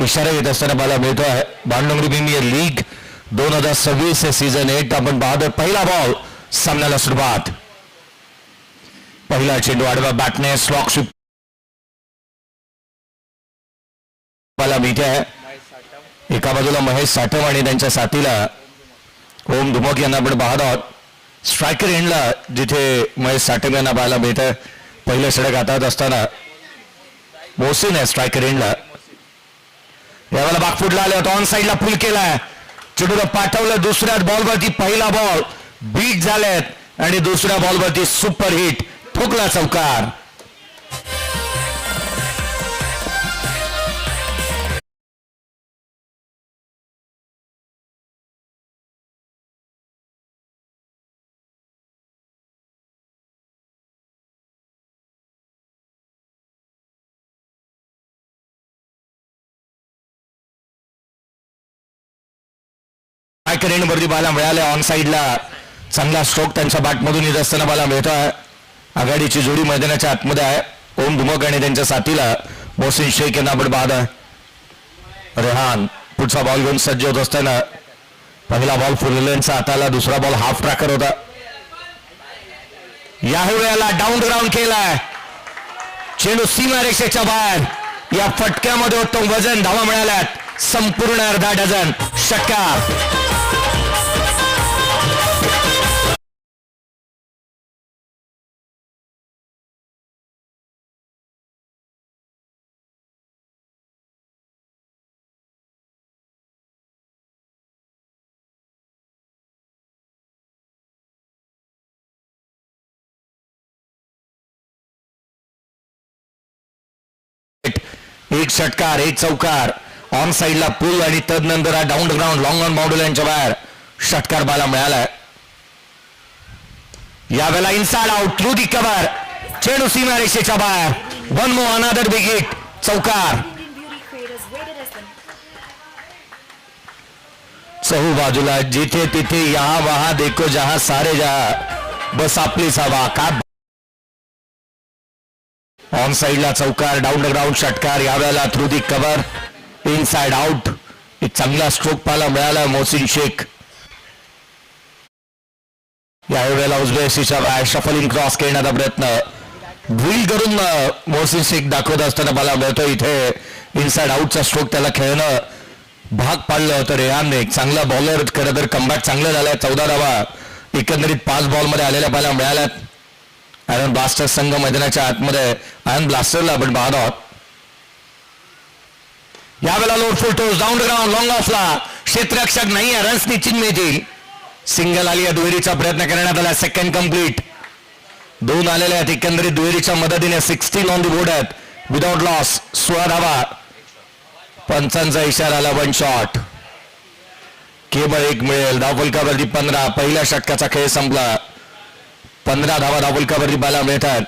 इशारा येत असताना मला मिळतो आहे. भांडुंगरी प्रीमियर लीग 2026 सीझन 8 आपण पाहतोय. पहिला बॉल, सामन्याला सुरुवात. पहिला चेंडू आडवा बॅटने स्लॉक स्वीप मला मिळते आहे. एका बाजूला महेश साठम आणि त्यांच्या साथीला ओम धुमक यांना आपण पाहत आहोत. स्ट्रायकर एंडला जिथे महेश साठम यांना पाहायला मिळत आहे. पहिलं षटक हातात असताना मोहसिन आहे स्ट्रायकर एंडला. यावेळेला बागफुटला आले होते. ऑन साईडला पुल केलाय. चेंडूला पाठवलं दुसऱ्या बॉलवरती. पहिला बॉल बीट झालेत आणि दुसऱ्या बॉलवरती सुपर हिट, ठोकला चौकार. वरती बाला मिळाले. ऑन साईडला चांगला स्ट्रोक त्यांच्या बॅटमधून येत असताना बाला मिळतोय. आघाडीची जोडी मैदानाच्या आतमध्ये आहे. ओम धुमक आणि त्यांच्या साथीला मोहसिन शेख यांना आपण पाहत आहे. रेहान पुढचा बॉल घेऊन सज्ज होत असताना पहिला बॉल फुललेंचा हाताला, दुसरा बॉल हाफ ट्रॅकर होता. याही वेळेला डाऊन ग्राउंड केलाय. चेंडू सीमारेषेच्या बाहेर. या फटक्यामध्ये उत्तम वजन, धावा मिळाल्यात संपूर्ण अर्धा डझन. षटकार. एक षटकार, एक चौकार. ऑन साईडला पूल आणि तदनंतर हा down ground long on boundary लाईनच्या बाहेर षटकार बाला मिळालाय. यावेळेला inside out through the cover. चेंडू सीमारेषेच्या बाहेर. One more another big hit, चौकार. चहू बाजूला जिथे तिथे यहां वहां देखो जहां सारे जहां बस आपलीच हवा. का ऑन साईडला चौकार, डाऊन ग्राउंड षटकार. यावेळेला through the cover, inside out. एक चांगला स्ट्रोक पाहायला मिळाला मोहसिन शेख. यावेळेला उजव्या बाहेर शफलिंग क्रॉस करण्याचा प्रयत्न ड्रिल करून मोहसिन शेख दाखवत असताना मला मिळतो. इथे इनसाइड आउटचा स्ट्रोक त्याला खेळणं भाग पाडलं होतं. रेहानने एक चांगला बॉलर, खरं तर कमबॅक चांगलं झालंय. 14 धावा एकंदरीत 5 बॉलमध्ये आलेल्या पाहायला मिळाल्यात. आयर्न ब्लास्टर्स संघ मैदानाच्या आतमध्ये आयर्न ब्लास्टरला आपण पाहत आहोत. यावेळेला low full toss, down ground long ऑफला. क्षेत्ररक्षक नाही आहे, रन्स निश्चित मिळतील. सिंगल आली आहे. दुहेरीचा प्रयत्न करण्यात आला. Second complete. 2 आलेले आहेत एकंदरीत दुहेरीच्या मदतीने. 16 ऑन दी बोर्ड आहेत विदाउट लॉस. 16 धावा. पंचांचा इशारा आला. 1 शॉट, केवळ 1 मिळेल. धावफलकावरती 15. पहिल्या षटकाचा खेळ संपला. 15 धावा धावफलकावरती पाहायला मिळतात.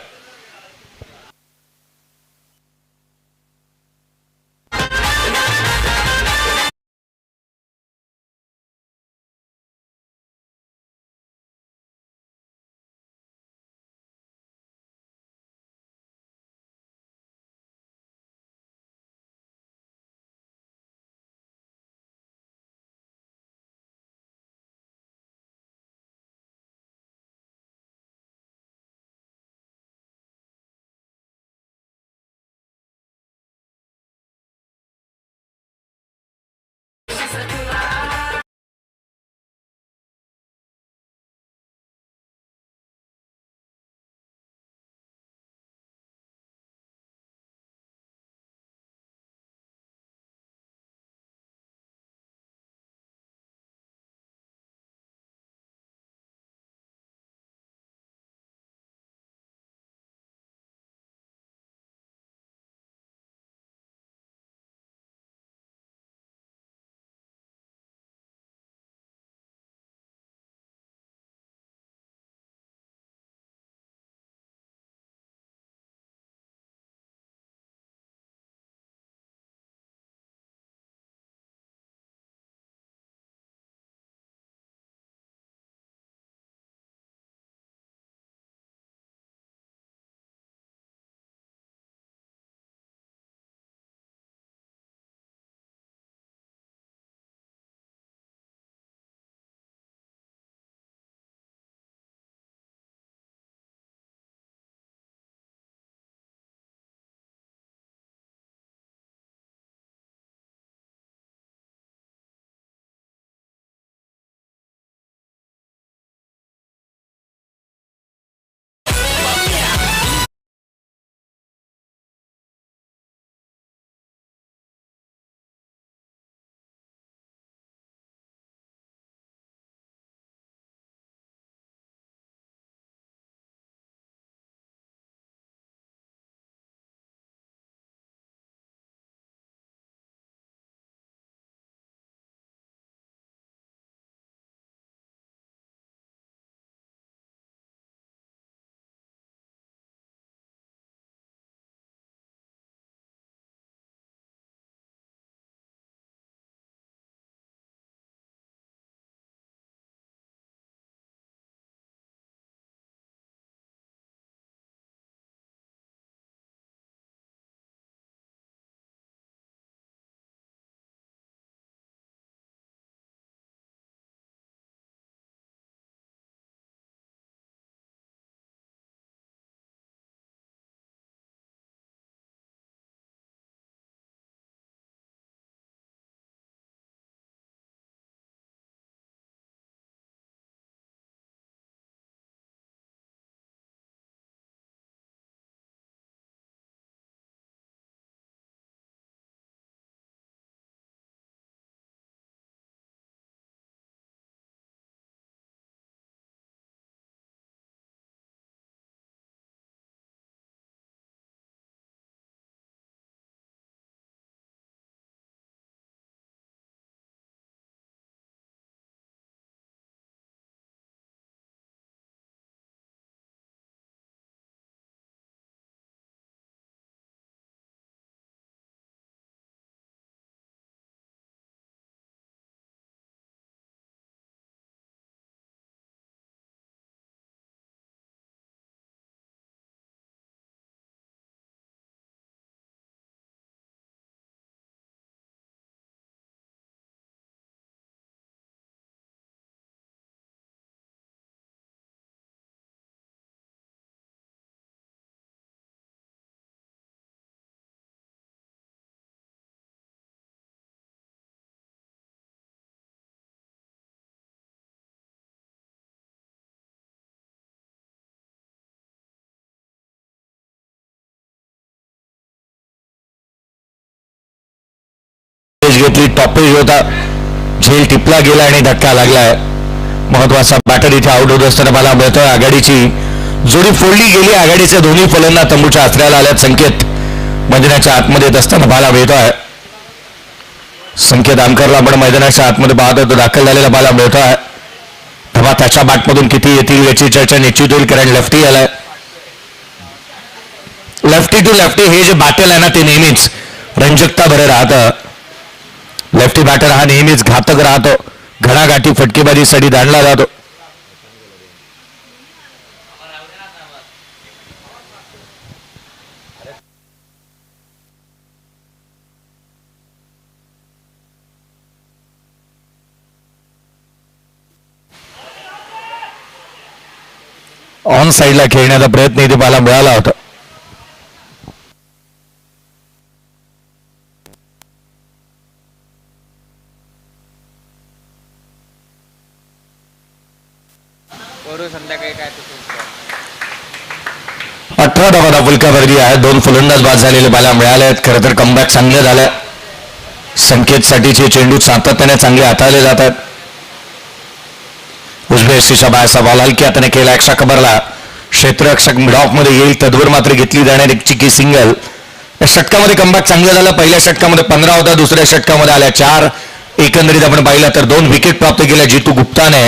घेतली. टॉपेज होता, झेल टिपला गेला आणि धक्का लागलाय. महत्वाचा बॅटर इथे आउट होत असताना मला मिळतोय. आघाडीची जोडी फोडली गेली. आघाडीचे दोन्ही फलंदाज तंबूच्या आसऱ्याला आल्यात. संकेत मैदानाच्या आतमध्ये येत असताना बाला मिळतोय. संकेत आमकरला आपण मैदानाच्या आतमध्ये पाहत होतो. दाखल झालेला बाला मिळतोय. तेव्हा त्याच्या बॅटमधून किती येतील याची चर्चा निश्चित होईल, कारण लेफ्टी आलाय. लेफ्टी टू लेफ्टी हे जे बॅटल आहे ना, ते नेहमीच रंजकता भरे राहतं. लेफ्टी बॅटर हा नेहमीच घातक राहतो. घणाघाती फटकेबाजीसाठी दांडला जातो. ऑन साईडला खेळण्याचा प्रयत्न इथे मला मिळाला होता. संध्याकाळी काय 18 धावा फुलकावर्गी आहे. 2 फलंदाज बाद झालेले बाला मिळाले आहेत. खरं तर कमबॅक चांगले झाले. संकेतसाठीचे चेंडू सातत्याने चांगले हाताळले जातात. उजव्या एसीच्या बाहेरचा बॉल हलक्या हाताने केला. एक्स्ट्रा कव्हरला क्षेत्ररक्षक मिड ऑफ मध्ये येईल. तदवर मात्र घेतली जाणारी एक चिकी सिंगल. या षटकामध्ये कमबॅक चांगलं झालं. पहिल्या षटकामध्ये 15 होता, दुसऱ्या षटकामध्ये आल्या 4. एकंदरीत आपण पाहिलं तर 2 विकेट प्राप्त केल्या जितू गुप्ताने,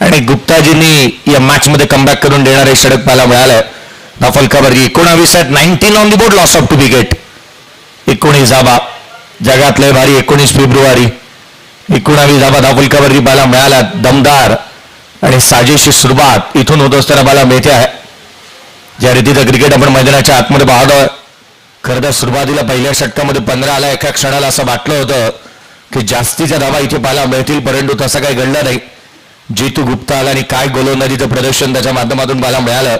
आणि गुप्ताजींनी या मॅच मध्ये कमबॅक करून देणारे षटक पाहायला मिळालं. फलकावरती 19 आहेत. 19 on the board, loss of 2 wicket. 19 धाबा, जगातले भारी 19 फेब्रुवारी. 19 धाबा धावफलकावरती पाहायला मिळाला. दमदार आणि साजेशी सुरुवात इथून होत असताना मला मिळते आहे. ज्या रीतीचं क्रिकेट आपण मैदानाच्या आतमध्ये पाहतोय. खरं तर सुरुवातीला पहिल्या षटकामध्ये 15 आला. एका क्षणाला असं वाटलं होतं की जास्तीच्या धावा इथे पाहायला मिळतील, परंतु तसं काही घडलं नाही. जितू गुप्ता आला आणि काय गोलंदाजीचं प्रदर्शन त्याच्या माध्यमातून पाहायला मिळालं.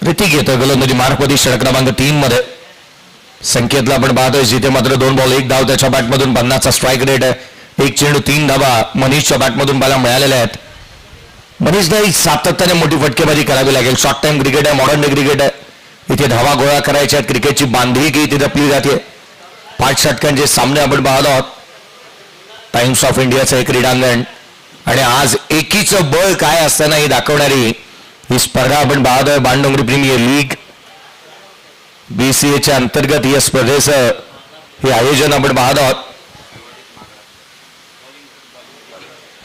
ऋतिक येतोय गोलंदाजी मार्कमध्ये षटक क्रमांक 3 मध्ये. संकेतला आपण पाहतोय जिथे मात्र 2 बॉल 1 धाव त्याच्या बॅटमधून 50चा स्ट्राईक रेट आहे. 1 चेंडू 3 धावा मनीषच्या बॅटमधून पाहायला मिळालेल्या आहेत. मनीषला सातत्याने मोठी फटकेबाजी करावी लागेल. शॉर्ट टाइम क्रिकेट आहे, मॉडर्न डे क्रिकेट आहे. इथे धावा गोळा करायच्या आहेत. क्रिकेटची बांधिलकी इथे जपली जाते. 5 षटकांचे सामने आपण पाहत आहोत. टाइम्स ऑफ इंडियाचं एक क्रीडांगण, आणि आज एकीचं बळ काय असताना ही दाखवणारी ही स्पर्धा आपण पाहतोय. बाणडोंगरी प्रीमियर लीग BCAच्या अंतर्गत या स्पर्धेचं हे आयोजन आपण पाहत आहोत.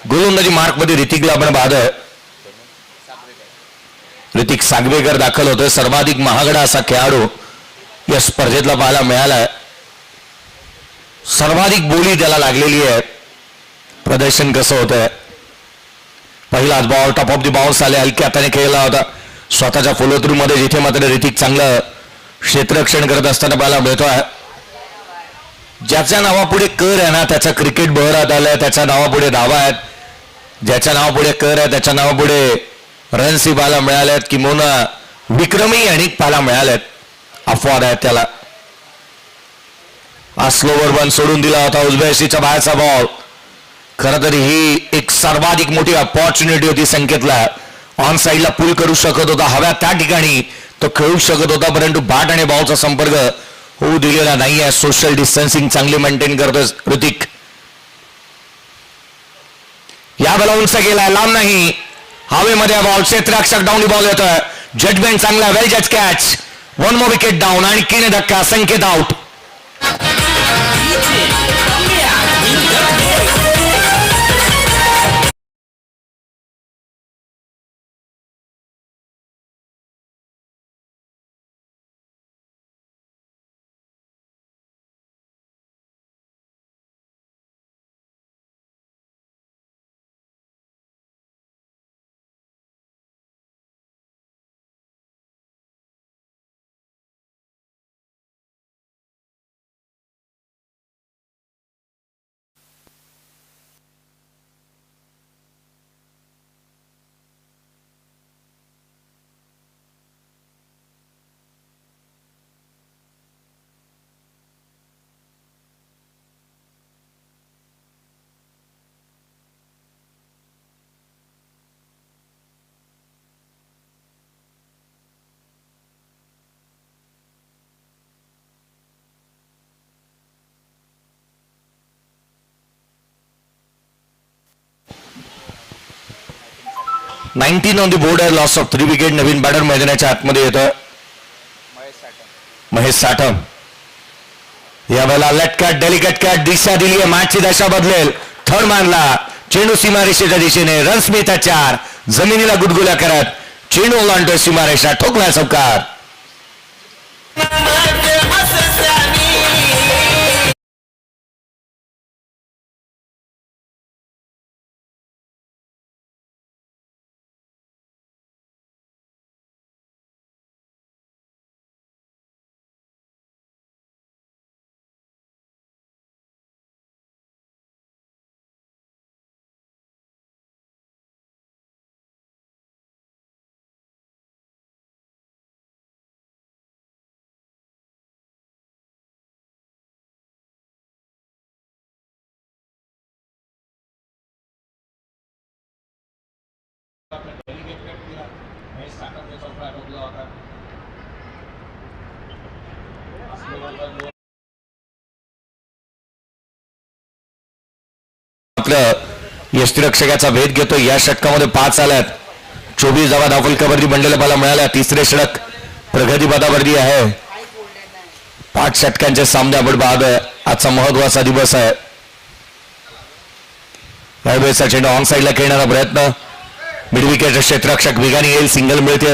गोलंदाजी मार्कमध्ये ऋतिकला आपण पाहतोय. ऋतिक सागवेकर दाखल होतोय. सर्वाधिक महागडा असा खेळाडू या स्पर्धेतला पाहायला मिळालाय. सर्वाधिक बोली त्याला लागलेली आहे. प्रदर्शन कसं होतंय. पहिलाच ball top of the bounce आले. हलक्या हाताने खेळला होता. स्वतःच्या फॉलो थ्रू मध्ये जिथे मात्र ऋतिक चांगलं क्षेत्ररक्षण करत असताना पाहायला मिळतोय. ज्याच्या नावापुढे कर आहे ना, त्याचा क्रिकेट बहरात आलाय. त्याच्या नावापुढे धावा आहेत. ज्याच्या नावापुढे कर आहे त्याच्या नावापुढे रन्स ही पाहायला मिळाल्यात, किंवा विक्रमी अनेक पाहायला मिळाल्यात. अपवाद आहेत त्याला. हा स्लोवर वन सोडून दिला होता. उजव्या एसीच्या बाहेरचा बॉल. खरं तर ही एक सर्वाधिक मोठी अपॉर्च्युनिटी होती संकेतला. ऑन साईडला पुल करू शकत होता. हव्या त्या ठिकाणी तो खेळू शकत होता, परंतु बॅट आणि बॉलचा संपर्क होऊ दिलेला नाही आहे. सोशल डिस्टन्सिंग चांगली मेंटेन करतोय ऋतिक. या बॉल उंच गेलाय, लांब नाही. हवेमध्ये बॉल. क्षेत्ररक्षक डाऊन बॉल येतोय. जजमेंट चांगला. वेल जज कॅच. 1 मोर विकेट डाऊन आणि किने धक्का. Sanket out. 19 on the board आहे, लॉस ऑफ 3 विकेट. नवीन बॅटर मैदानाच्या आतमध्ये येतं महेश साठम. यावेळेला लेट कॅट, डेलिकेट कॅट दिशा दिली आहे, मॅचची दशा बदलेल. थर्ड मानला, चेंडू सीमारेषेच्या दिशेने, रन्स मिळतात 4. जमिनीला गुदगुल्या करत चेंडू ओलांडतोय सीमारेषा, ठोकला चौकार. यष्टिरक्षकाचा भेद घेतो. या षटकामध्ये 5 आल्यात. 24 धावा धावफलकावरती बनलेल्या बाला मिळाल्या. तिसरे षटक प्रगती पदावरती आहे. 5 षटकांचे सामने आपण पाहतोय. आजचा महत्वाचा दिवस आहे. यावेळेचा चेंडू ऑन साईडला खेळण्याचा प्रयत्न, मिड विकेट क्षेत्ररक्षक वेगाने येईल, सिंगल मिळते.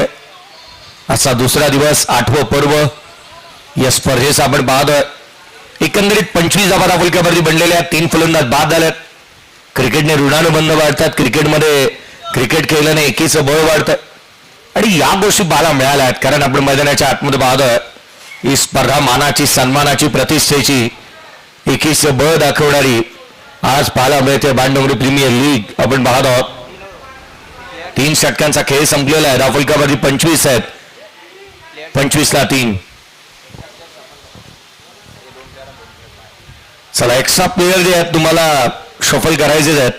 आजचा दुसरा दिवस, 8वं पर्व या स्पर्धेचा आपण पाहतोय. एकंदरीत 25 धावा धावफलकावरती बनलेल्या, 3 फलंदाज बाद झाल्यात. क्रिकेटने ऋणानुबंध वाढतात. क्रिकेटमध्ये क्रिकेट खेळल्याने एकीचं बळ वाढतं आणि या गोष्टी पाहायला मिळाल्या आहेत. कारण आपण मैदानाच्या आतमध्ये पाहतोय ही स्पर्धा मानाची, सन्मानाची, प्रतिष्ठेची, एकीचं बळ दाखवणारी आज पाहायला मिळते. बाणडोंगरी प्रीमियर लीग आपण पाहत आहोत. 3 षटकांचा खेळ संपलेला आहे. धावफलकावरती 25 आहेत. 25ला 3. चला, एक्स्ट्रा प्लेयर जे आहेत तुम्हाला शफल करायचेच आहेत.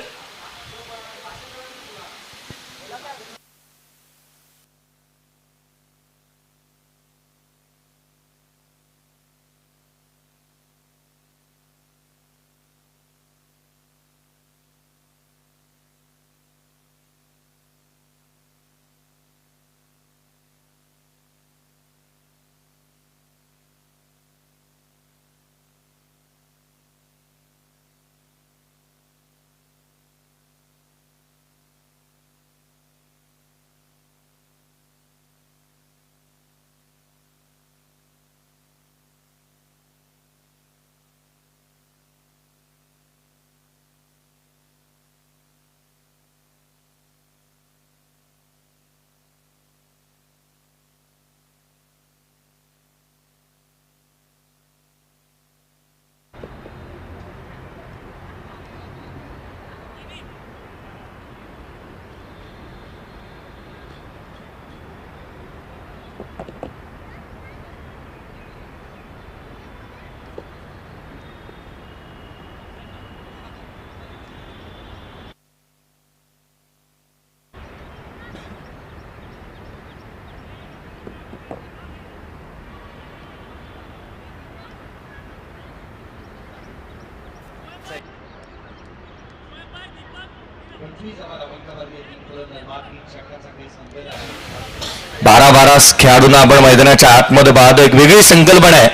बारा खेळाडूंना आपण मैदानाच्या आतमध्ये पाहतो. एक वेगळी संकल्पना आहे.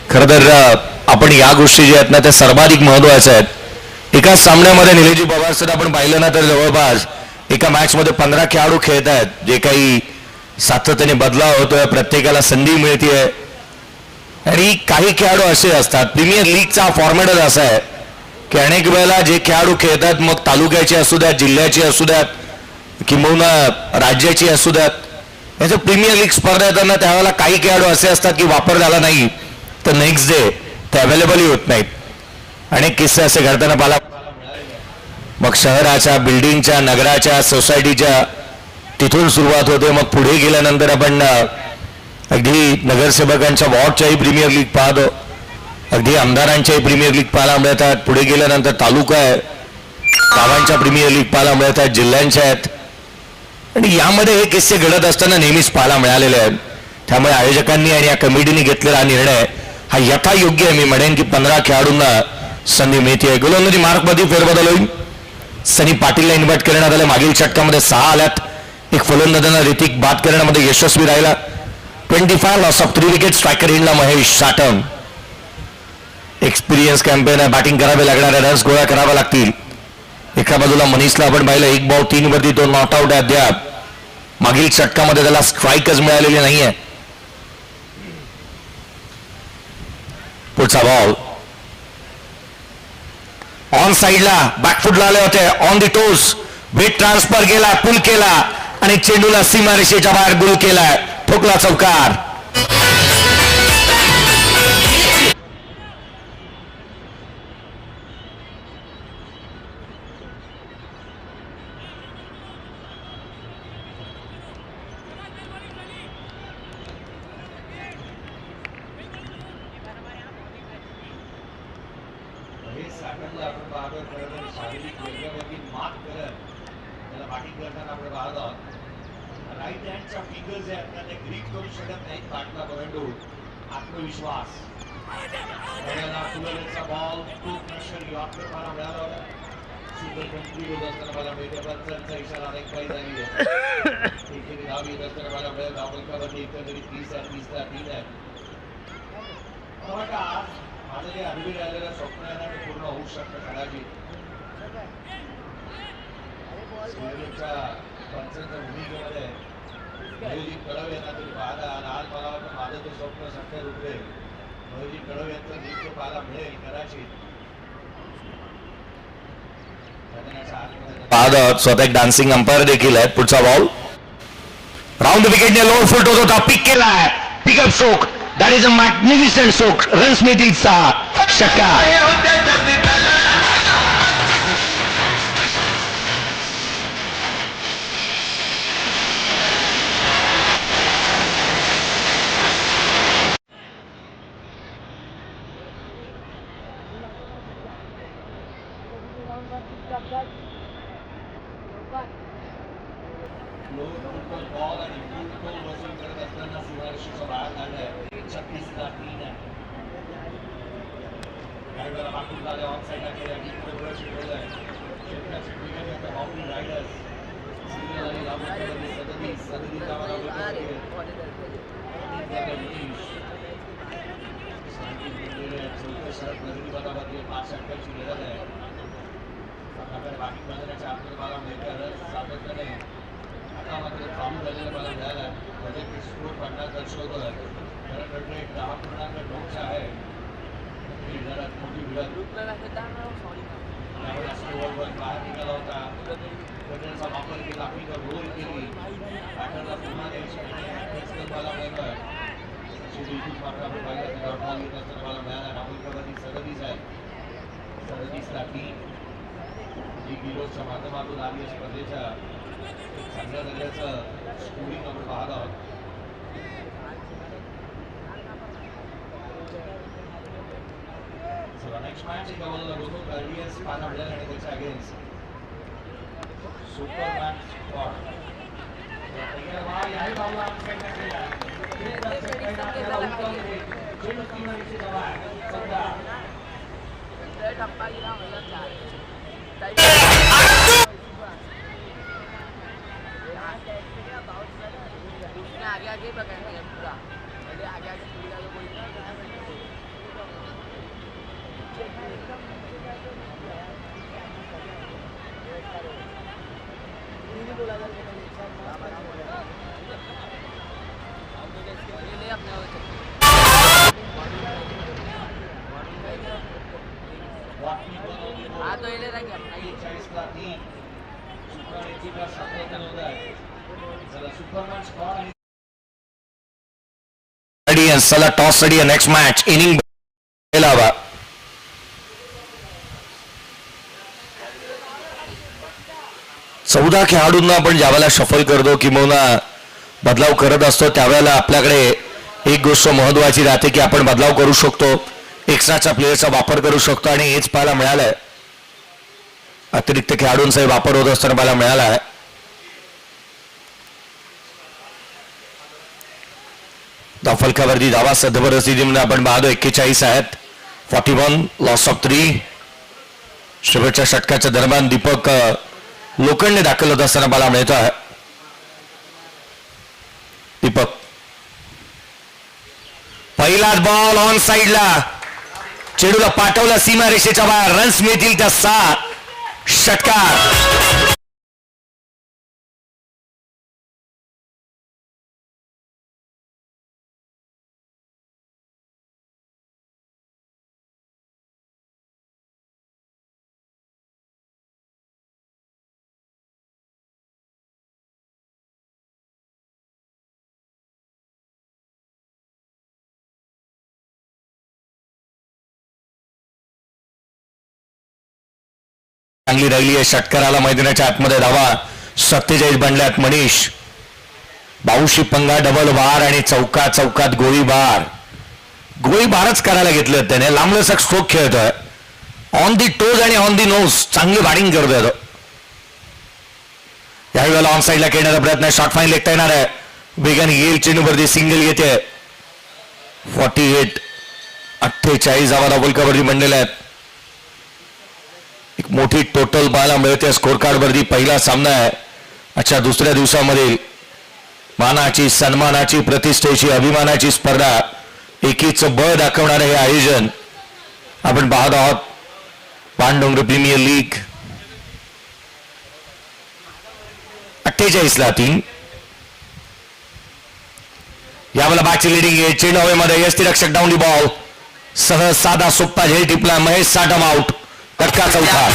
खरं तर आपण या गोष्टी ज्या आहेत ना त्या सर्वाधिक महत्वाच्या आहेत. एका सामन्यामध्ये निलेजी पवार सर आपण पाहिलं ना तर जवळपास एका मॅच मध्ये 15 खेळाडू खेळत आहेत. जे काही सातत्याने बदलाव होतोय, प्रत्येकाला संधी मिळतीये आणि काही खेळाडू असे असतात. प्रीमियर लीगचा फॉर्मॅटच असा आहे की अनेक वेळेला जे खेळाडू खेळतात मग तालुक्याचे असू द्यात, जिल्ह्याचे असू द्यात किंवा राज्याची असू द्यात, याचं प्रीमियर लीग स्पर्धा येताना त्यावेळेला काही खेळाडू असे असतात की वापर झाला नाही तर नेक्स्ट डे ते अवेलेबलही होत नाहीत. अनेक किस्से असे घडताना पाहायला मग शहराच्या, बिल्डिंगच्या, नगराच्या, सोसायटीच्या तिथून सुरुवात होते. मग पुढे गेल्यानंतर आपण अगदी नगरसेवकांच्या वॉर्डच्याही प्रीमियर लीग पाहतो, अगदी आमदारांच्याही प्रीमियर लीग पाहायला मिळतात. पुढे गेल्यानंतर तालुका आहे, गावांच्या प्रीमियर लीग पाहायला मिळतात, जिल्ह्यांच्या आहेत आणि यामध्ये हे किस्से घडत असताना नेहमीच पाहायला मिळालेले आहेत. त्यामुळे आयोजकांनी आणि या कमिटीने घेतलेला निर्णय हा यथायोग्य आहे. मी म्हणेन की 15 खेळाडूंना संधी मिळते. गोलंदाजी मार्कमध्ये फेरबदल होईल. सनी पाटीलला इन्व्हाइट करण्यात आले. मागील षटकामध्ये 6 आल्यात. एक फलंदाजांना ऋतिक बाद करण्यामध्ये यशस्वी राहिला. 25 लॉस ऑफ 3 विकेट. स्ट्रायकर एंडला महेश साटम. एक्सपिरियन्स कॅम्पेन आहे. बॅटिंग करावे लागणाऱ्या रन्स गोळा करावा लागतील. एका बाजूला मनीषला आपण पाहिलं 1 बॉल 3 वरती तो नॉट आउट आहे अद्याप. मागील षटकामध्ये त्याला स्ट्राईकच मिळालेली नाहीये. पुढचा बॉल ऑन साइडला बॅकफुटला आले होते. On the toes weight transfer केला, पुल केला आणि चेंडूला सीमारेषेच्या बाहेर गुल केलाय. ठोकला चौकार. आपण पाहतो खरं तर शारीरिक वेगळ्यावरती मात करत त्याला बॅटिंग करताना आपण पाहत आहोत. राईट हँडच्या फिंगर्स आहेत ना ते ग्रीप करू शकत नाहीत पाठला परंतु आत्मविश्वास. फुलरेचा बॉल तो प्रेशर यॉर्कर मला मिळाला होता. सुपर कंप्लीट होत असताना मला मिळते. पंचांचा इशारा अनेक काही झाली आहे. एकेरी धाव येत असताना मला मिळेल. धावफलकावरती एकंदरीत 30 आहे 3 आहे. मला वाटतं आज माझं जे अनुभवी राहिलेलं स्वप्न आहे ना ते पूर्ण होऊ शकतं कदाचित. श्रीलंकेच्या पंचांच्या भूमिकेमध्ये मयुजी कडव यांना तुम्ही पाहता आणि आज मला वाटतं माझं ते स्वप्न सत्य रुपेल. मयुजी कडव यांचं नृत्य पाहायला मिळेल कदाचित. पाहत स्वतः एक डान्सिंग अंपायर देखील आहे. पुढचा बॉल राऊंड विकेटने लो फुट होत होता. पिक केलाय. Pickup stroke. That is a magnificent stroke. Runs मिळतील 6 षटकार. बॉल आणि फुल वसूल करत असताना सीमारेषेच्या बाहेर झालंय. 36-3 आहे. काही वेळा मागून झाले ऑन साईडला केल्या इकडे शिकवलंय. शेतकऱ्याचे क्रिकेट आता बाउंड्री रायडर्स सिरियल आणि लाभून 37 धावा लावले. चौथ्या शरद प्रतिनिधिपदामध्ये 5 षटकांची लढत आहे. आपल्याकडे बाकी बांधण्याच्या आतमध्ये मला मिळते सातत्याने. आता मात्र चालू झालेलं मला मिळालं. Project score 50 दर्शवतोय. खरं तर एक 10.9 आहे. घरात मोठी भिडत ओव्हरवर बाहेर निघाला होता. बटनचा वापर केला. फिंगर रोल केली. बॅटरला पुन्हा द्यायची मला मिळतोय. इथून मात्र आपण पाहिलं तर बॉल येत असताना मला मिळाला. राहुल कबड्डी 37 आहे. 37-3 ही गिरोजच्या माध्यमातून आली स्पर्धेच्या चांगल्या दर्जाचं स्कोरिंग आपण पाहत आहोत. नेक्स्ट मॅच एका बाजूला दोन गार्डियन्स पाहायला मिळाले आणि त्याच्या अगेन्स्ट सुपरमॅन स्क्वॉड. आगे आगे पकड़ना है पूरा. आगे आगे पूरा जो कोई हाँ तो ये ले रहेंगे अपना 40-3 सुपर 7 होत आहे. चला सुपरमॅन स्क्वॉड आणि चला टॉस साठी नेक्स्ट मॅच इनिंग हवा. चौदा खेळाडूंना आपण ज्यावेळेला शफल करतो किंवा बदलाव करत असतो त्यावेळेला आपल्याकडे एक गोष्ट महत्वाची राहते की आपण बदलाव करू शकतो. एक्स्ट्राच्या प्लेयरचा वापर करू शकतो आणि हेच पाहायला मिळालंय. अतिरिक्त खेळाडूंचाही वापर होत असताना पाहायला मिळाला आहे. धावफलकावरती धावा सध्या परिस्थितीमध्ये आपण पाहतो 41 आहेत. 41 लॉस ऑफ 3. शेवटच्या षटकाच्या दरम्यान दीपक लोखंडने दाखल होत असताना पाहायला मिळत आहे. दीपक पहिलाच बॉल ऑन साइडला चेडूला पाठवला सीमा रेषेच्या बाहेर रन्स मिळतील त्या 6 षटकार चांगली राहिली आहे षटकाराला मैदानाच्या आतमध्ये धावा 47 बनल्यात मनीष बाऊशी पंगा डबल बार आणि चौकात गोळीबारच करायला घेतलं त्याने लांबलचक स्ट्रोक खेळतोय ऑन दी टोज आणि ऑन दी नोज चांगली बॅटिंग करतोय तो यावेळेला ऑन साईडला खेळण्याचा प्रयत्न शॉर्ट फाईन लेखता येणार आहे वेगाने येईल चेंडूवरती सिंगल येते 48 धावा डबल कवरती बनलेल्या आहेत एक मोठी टोटल पाहायला मिळते स्कोर कार्ड वरती पहिला सामना आहे अच्छा दुसऱ्या दिवसामधील मानाची सन्मानाची प्रतिष्ठेची अभिमानाची स्पर्धा एकीचं बळ दाखवणारे हे आयोजन आपण पाहत आहोत पांडुरंग प्रीमियर लीग 48ला 3 यावेळेला बॅटची लिडिंग आहे चेंडू हवेमध्ये यष्टीरक्षक डाऊन दी बॉल सहज साधा सोप्पा झेल टिपला महेश साठम आउट षटकार चौथा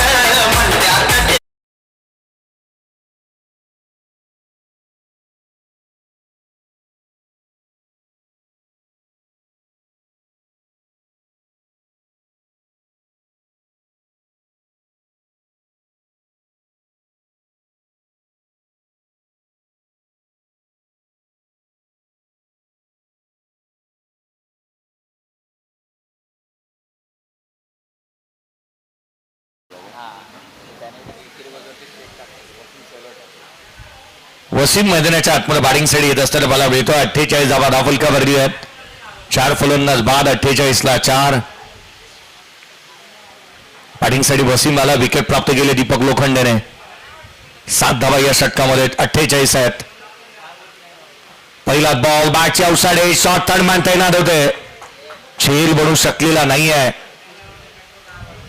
वसीम मैदानाच्या आतमध्ये बॅटिंगसाठी येत असताना मला मिळतो 48 धावा धावफलकावरती आहेत 4 फलंदाज बाद 48ला 4 बॅटिंगसाठी वसीमला विकेट प्राप्त केले दीपक लोखंडेने 7 धावा या षटकामध्ये 48 आहेत पहिला बॉल बॅटची अवसाडे शॉर्ट थर्ड मॅन तैनात होते झेल बनू शकलेला नाहीये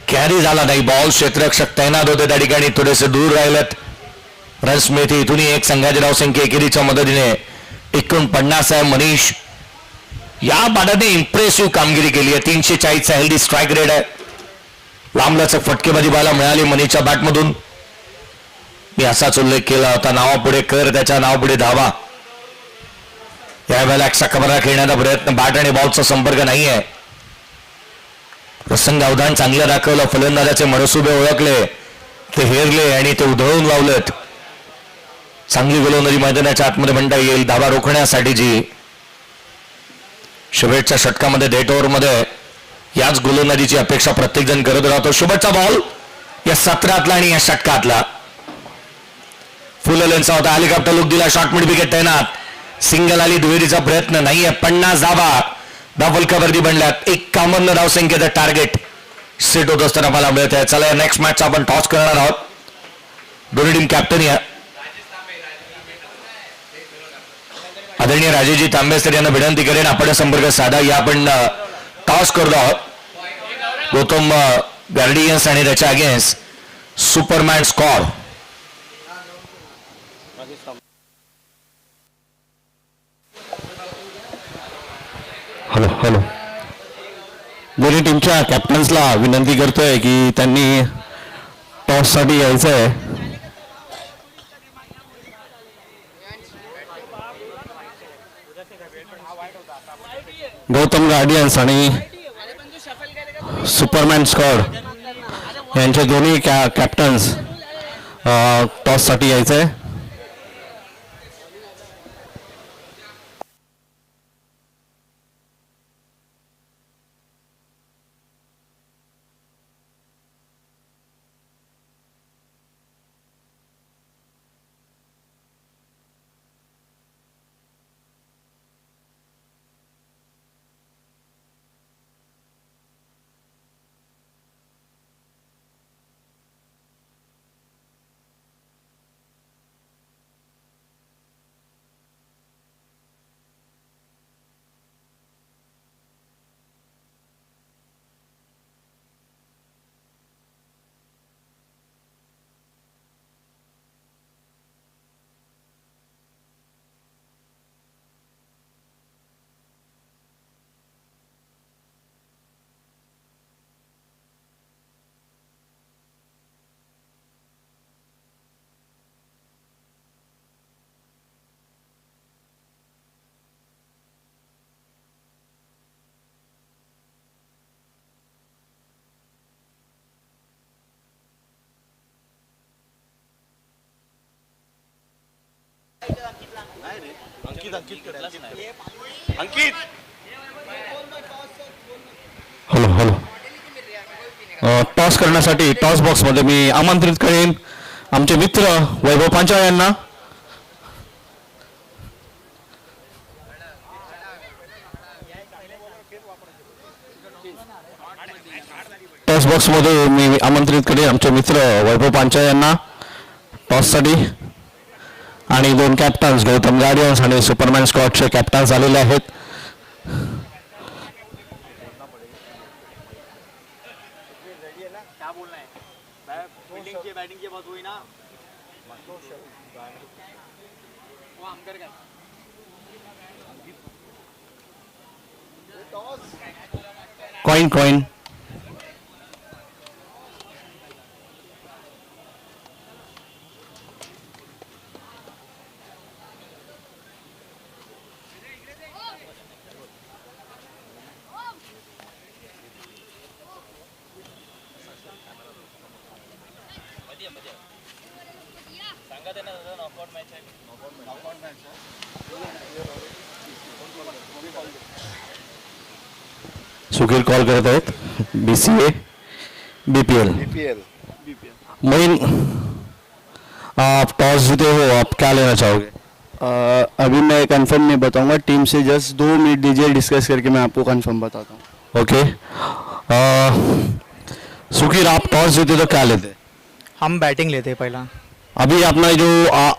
कॅरी झाला नाही बॉल क्षेत्ररक्षक तैनात होते त्या ठिकाणी थोडेसे दूर राहिलेत रन्स मिळते इथूनही एक संघाची धावसंख्या एकेरीच्या मदतीने 49 आहे मनीष या बाटाने इम्प्रेसिव्ह कामगिरी केली आहे 340 चा हेल्दी स्ट्राईक रेट आहे लांबलचक फटकेबाजी पाहायला मिळाली मनीषच्या बॅटमधून मी असाच उल्लेख केला होता नावापुढे कर त्याच्या नावापुढे धावा यावेळेला एकसाखबरा खेळण्याचा प्रयत्न बॅट आणि बॉलचा संपर्क नाही आहे प्रसंग अवधान चांगलं दाखवलं फलंदाजाचे मनसुबे ओळखले ते हेरले आणि ते उधळून लावलेत चांगली गोलंदाजी मैदानाच्या आतमध्ये म्हणता येईल धावा रोखण्यासाठीची शुभेच्छा षटकामध्ये डेट ओव्हरमध्ये याच गोलंदाजीची अपेक्षा प्रत्येक जण करत राहतो शुभेच्छा बॉल या 17तला आणि या षटकातला फुल लेन्सचा होता हेलिकॉप्टर लुक दिला शॉर्ट मिड विकेट तैनात सिंगल आली दुहेरीचा प्रयत्न नाहीये 50 धावा धावफलकावरती बनल्यात 51 धावसंख्येचं टार्गेट सेट होत असताना मला मिळत आहे चला या नेक्स्ट मॅचचा आपण टॉस करणार आहोत दोन्ही टीम कॅप्टन या आदरणीय राजेजी तांबेसर यांना विनंती करेन आपण संपर्क साधा या आपण टॉस करतो आहोत गौतम गार्डियन्स आणि त्याच्या अगेन्स्ट सुपरमॅन स्क्वॉड हॅलो दोन्ही टीमच्या कॅप्टन्सला विनंती करतोय की त्यांनी टॉससाठी यायचं आहे गौतम गार्डियन्स आणि सुपरमॅन स्क्वॉड यांचे दोन्ही कॅप्टन्स टॉससाठी यायचं आहे हॅलो हॅलो टॉस करण्यासाठी टॉस बॉक्समध्ये मी आमंत्रित करेन आमचे मित्र वैभव पांचाळ यांना. टॉस बॉक्समध्ये मी आमंत्रित करेन आमचे मित्र वैभव पांचाळ यांना टॉससाठी. आणि 2 कॅप्टन्स गौतम गार्डियन्स आणि सुपरमॅन स्क्वॉडचे कॅप्टन्स आलेले आहेत. कॉइन सुखीर कॉल करत आहेत. BCA BPL मोइन आप टॉस जीते हो, आप क्या लेना चाहोगे? अभी मैं कंफर्म नहीं बताऊंगा, टीम से जस्ट 2 मिनट दीजिए, डिस्कस करके मैं आपको कंफर्म बताता हूँ. ओके. सुखीर आप टॉस जीते तो क्या लेते? हम बैटिंग लेते पहला. अभी अपना जो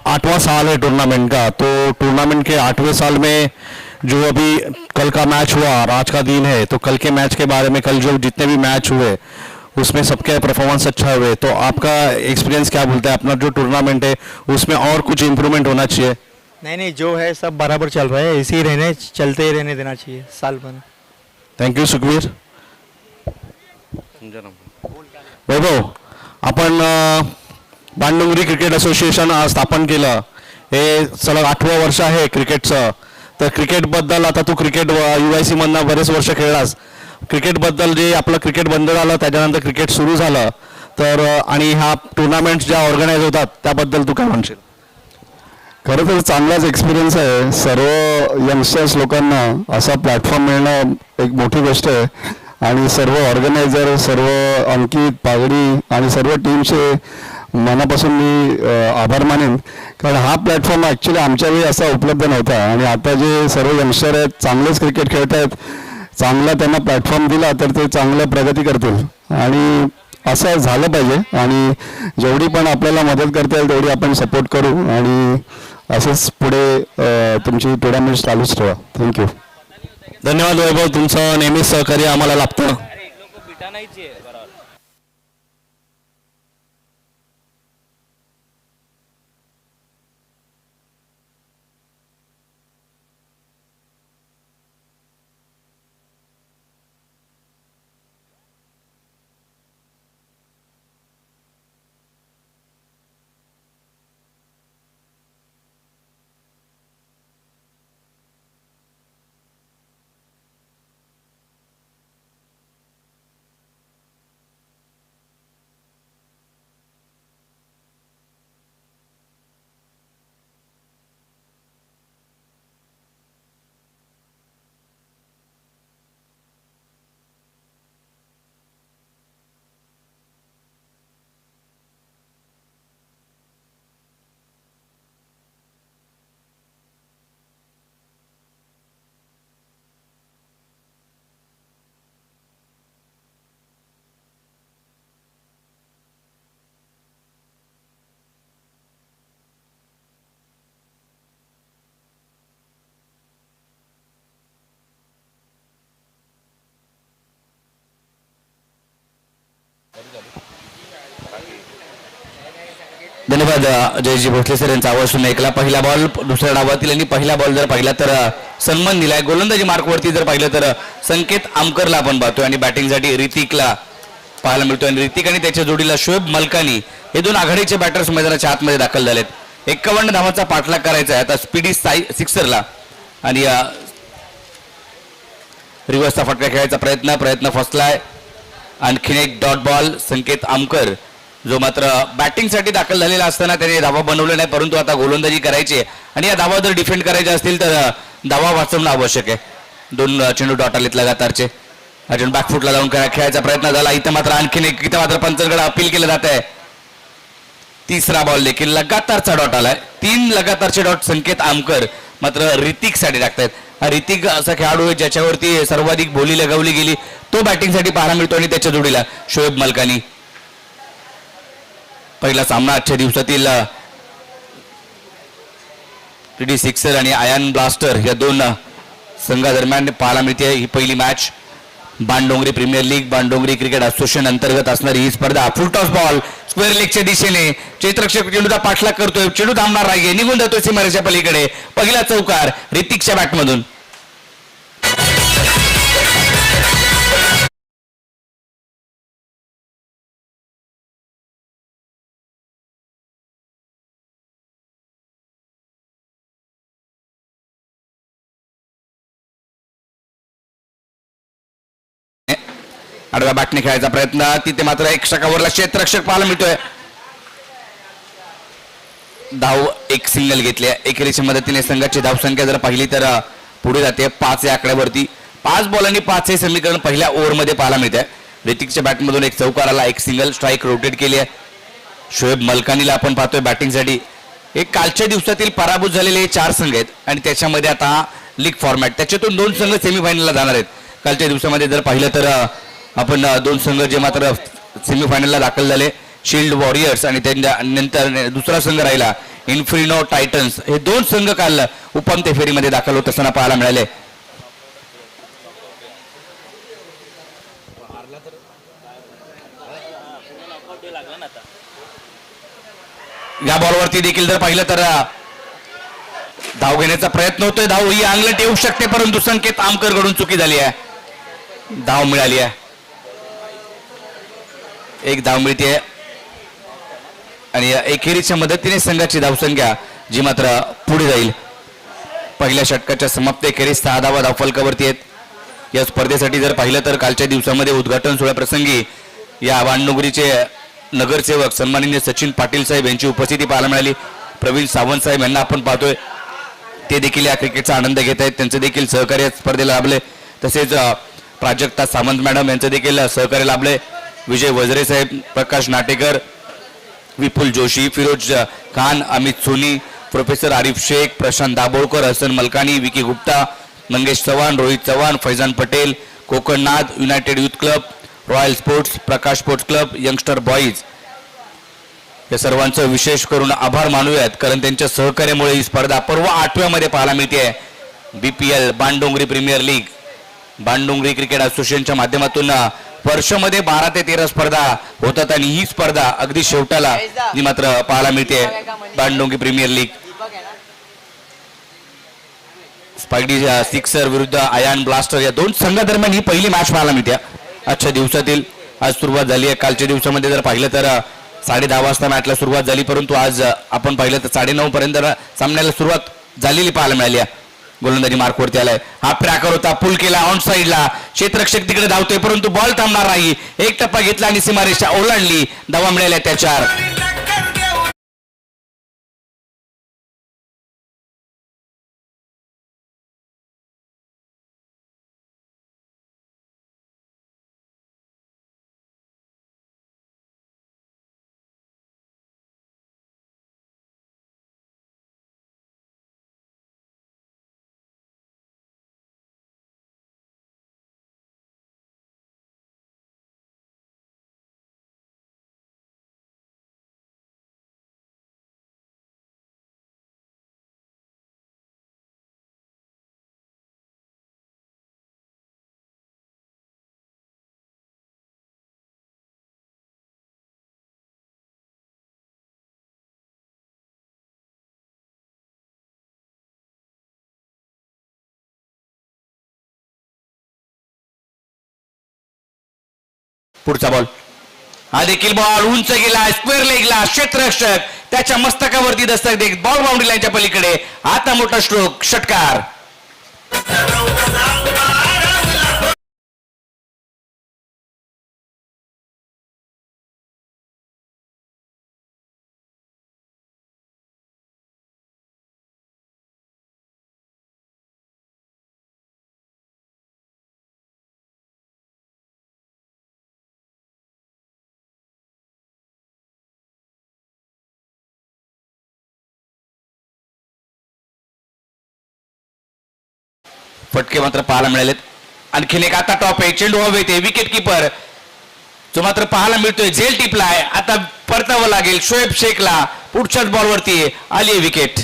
8वां साल है टूर्नामेंट का, तो टूर्नामेंट के 8वें साल में जो अभी कल का मैच हुआ और आज का दिन है, तो कल के मैच के बारे में, कल जो जितने भी मैच हुए उसमें सबके परफॉर्मेंस अच्छा हुए, तो आपका एक्सपीरियंस क्या बोलता है? अपना जो टूर्नामेंट है उसमें और कुछ इम्प्रूवमेंट होना चाहिए? नहीं जो है सब बराबर चल रहा है, इसी चलते ही रहने देना चाहिए साल भर. Thank you Sukhvir. वैभव, आपण बाणडोंगरी क्रिकेट असोसिएशन स्थापन केलं, हे सलग 8वं वर्ष आहे क्रिकेटचं. तर क्रिकेटबद्दल आता तू क्रिकेट UIC मधनं बरेच वर्ष खेळलास. क्रिकेटबद्दल जे आपलं क्रिकेट बंद झालं त्याच्यानंतर क्रिकेट सुरू झालं, तर आणि ह्या टुर्नामेंट्स ज्या ऑर्गनाईज होतात त्याबद्दल तू काय म्हणशील? खरं तर चांगलाच एक्सपिरियन्स आहे. सर्व यंगस्टर्स लोकांना असा प्लॅटफॉर्म मिळणं एक मोठी गोष्ट आहे. आणि सर्व ऑर्गनायझर, सर्व अंकित, पागडी आणि सर्व टीमचे मनापासून मी आभार मानेन. कारण हा प्लॅटफॉर्म ॲक्च्युली आमच्या वेळी असा उपलब्ध नव्हता. आणि आता जे सर्व यंगस्टर आहेत चांगलेच क्रिकेट खेळत आहेत, चांगला त्यांना प्लॅटफॉर्म दिला तर ते चांगलं प्रगती करतील. आणि असं झालं पाहिजे. आणि जेवढी पण आपल्याला मदत करता येईल तेवढी आपण सपोर्ट करू. आणि असंच पुढे तुमची टुर्नामेंट चालूच ठेवा. थँक्यू. धन्यवाद वैभव, तुमचं नेहमीच सहकार्य आम्हाला लाभतं. धन्यवाद जयजी भोसले सर यांचा आवाज सुद्धा ऐकला. पहिला बॉल दुसऱ्या डावातील आणि पहिला बॉल जर पाहिला तर सन्मान दिलाय. गोलंदाजी मार्कवरती जर पाहिलं तर संकेत आमकरला आपण पाहतोय आणि बॅटिंगसाठी ऋतिकला पाहायला मिळतोय. आणि ऋतिक आणि त्याच्या जोडीला शोएब मलकानी हे 2 आघाडीचे बॅटर्स मैदानाच्या आतमध्ये दाखल झालेत. 51 धावांचा पाठलाग करायचा आहे आता स्पीडी सिक्सरला. आणि रिव्हर्सचा फटका खेळायचा प्रयत्न फसलाय. आणखीन एक डॉट बॉल संकेत आमकर जो मात्र बॅटिंगसाठी दाखल झालेला असताना त्याने धावा बनवले नाही, परंतु आता गोलंदाजी करायची आहे आणि या धावा जर डिफेंड करायचे असतील तर धावा वाचवणं आवश्यक आहे. 2 चेंडू डॉट आलेत लगातारचे. अजून बॅकफुटला जाऊन खेळायचा प्रयत्न झाला. इथं मात्र आणखीन एक, इथं मात्र पंचांकडे अपील केलं जात आहे. तिसरा बॉल देखील लगातारचा डॉट आलाय. 3 लगातारचे डॉट संकेत आमकर मात्र ऋतिकसाठी टाकतायत. हा ऋतिक असा खेळाडू आहे ज्याच्यावरती सर्वाधिक बोली लगावली गेली, तो बॅटिंगसाठी पाहायला मिळतो आणि त्याच्या जोडीला शोएब मलकानी. पहिला सामना आजच्या दिवसातील टीडी सिक्सर आणि आयन ब्लास्टर या 2 संघादरम्यान पाहायला मिळते. ही पहिली match Bandongri premier league, Bandongri cricket association अंतर्गत असणारी ही स्पर्धा. फुल टॉस बॉल स्क्वेअर लेगच्या दिशेने क्षेत्ररक्षक चेंडूचा पाठलाग करतोय. चेंडू थांबणार आहे, निघून जातोय सीमारेषा पलीकडे. पहिला चौकार ऋतिकच्या बॅटमधून. आडव्या बॅटने खेळायचा प्रयत्न, तिथे मात्र एक्स्ट्रा कव्हरला क्षेत्ररक्षक पाहायला मिळतोय. धाव एक सिंगल घेतली. एकेरीच्या मदतीने संघाची धावसंख्या जर पाहिली तर पुढे जाते 5 या आकड्यावरती. 5 बॉलांनी 5 हे समीकरण पहिल्या ओव्हरमध्ये पाहायला मिळते. ऋतिकच्या बॅटमधून एक चौकार आला, एक सिंगल, स्ट्राईक रोटेट केली आहे. शोएब मलकानीला आपण पाहतोय बॅटिंगसाठी. एक कालच्या दिवसातील पराभूत झालेले 4 संघ आहेत आणि त्याच्यामध्ये आता लीग फॉर्मॅट, त्याच्यातून 2 संघ सेमीफायनलला जाणार आहेत. कालच्या दिवसामध्ये जर पाहिलं तर आपण 2 संघ जे मात्र सेमीफायनलला दाखल झाले, शिल्ड वॉरियर्स आणि त्यानंतर दुसरा संघ राहिला इन्फिनो टायटन्स. हे 2 संघ काल उपांत्य फेरीमध्ये दाखल होत असताना पाहायला मिळाले. या बॉलवरती देखील जर पाहिलं तर धाव घेण्याचा प्रयत्न होतोय. धाव ही अंगलट येऊ शकते, परंतु संकेत आमकर कडून चुकी झाली आहे. धाव मिळाली आहे, एक धाव मिळते आणि एकेरीच्या मदतीने संघाची धावसंख्या जी मात्र पुढे जाईल. पहिल्या षटकाच्या समाप्ती एकेरीस 6 धावा धावफलकावरती आहेत. या स्पर्धेसाठी जर पाहिलं तर कालच्या दिवसामध्ये उद्घाटन सोहळ्याप्रसंगी या बाणडोंगरीचे नगरसेवक सन्माननीय सचिन पाटील साहेब यांची उपस्थिती पाहायला मिळाली. प्रवीण सावंत साहेब यांना आपण पाहतोय, ते देखील या क्रिकेटचा आनंद घेत आहेत. त्यांचं देखील सहकार्य स्पर्धेला लाभले. तसेच प्राजक्ता सावंत मॅडम यांचं देखील सहकार्य लाभले. Vijay Vajre Saheb, Prakash Natekar, Vipul Joshi, Firoz Khan, Amit Soni, professor Arif Shaikh, Prashant Dabholkar, Hasan Malkani, Vicky Gupta, Mangesh Chavan, Rohit Chavan, Faizan Patel, Kokannath, United Youth Club, Royal Sports, Prakash Sports Club, Youngster Boys, या सर्वांचं विशेष करून आभार मानूयात, कारण त्यांच्या सहकार्यामुळे ही स्पर्धा पर्व 8व्या मध्ये पाहायला मिळते. BPL Bandongri premier league, Bandongri cricket असोसिएशनच्या माध्यमातून वर्षामध्ये 12 ते 13 स्पर्धा होतात आणि ही स्पर्धा अगदी शेवटाला जी मात्र पाहायला मिळते. Bandongri premier league spidey sixer विरुद्ध आयन ब्लास्टर या 2 संघादरम्यान ही पहिली मॅच पाहायला मिळते आजच्या दिवसातील. आज सुरुवात झाली आहे. कालच्या दिवसामध्ये जर पाहिलं तर 10:30 वाजता मॅचला सुरुवात झाली, परंतु आज आपण पाहिलं तर 9:30 पर्यंत सामन्याला सुरुवात झालेली पाहायला मिळाली. गोलंदाजी मार्कवरती आलाय. हा प्रॅकर होता, पुल केला ऑन साईडला, क्षेत्ररक्षक तिकडे धावतोय, परंतु बॉल थांबणार नाही. एक टप्पा घेतला आणि सीमारेषा ओलांडली. धावा मिळाल्या त्या 4. पुढचा बॉल, हा देखील बॉल उंच गेला, स्क्वेअर लेगला, क्षेत्ररक्षक त्याच्या मस्तकावरती दस्तक देत बॉल बाउंड्री लाईनच्या पलीकडे. आता मोठा स्ट्रोक, षटकार. फटके मात्र पाहायला मिळालेत. आणखीन एक आता टॉप आहे, चेंडू हवे ते विकेट किपर जो मात्र पाहायला मिळतोय झेल टिपलाय. आता परतावं लागेल शोएब शेखला. पुढच्याच बॉलवरती आली विकेट.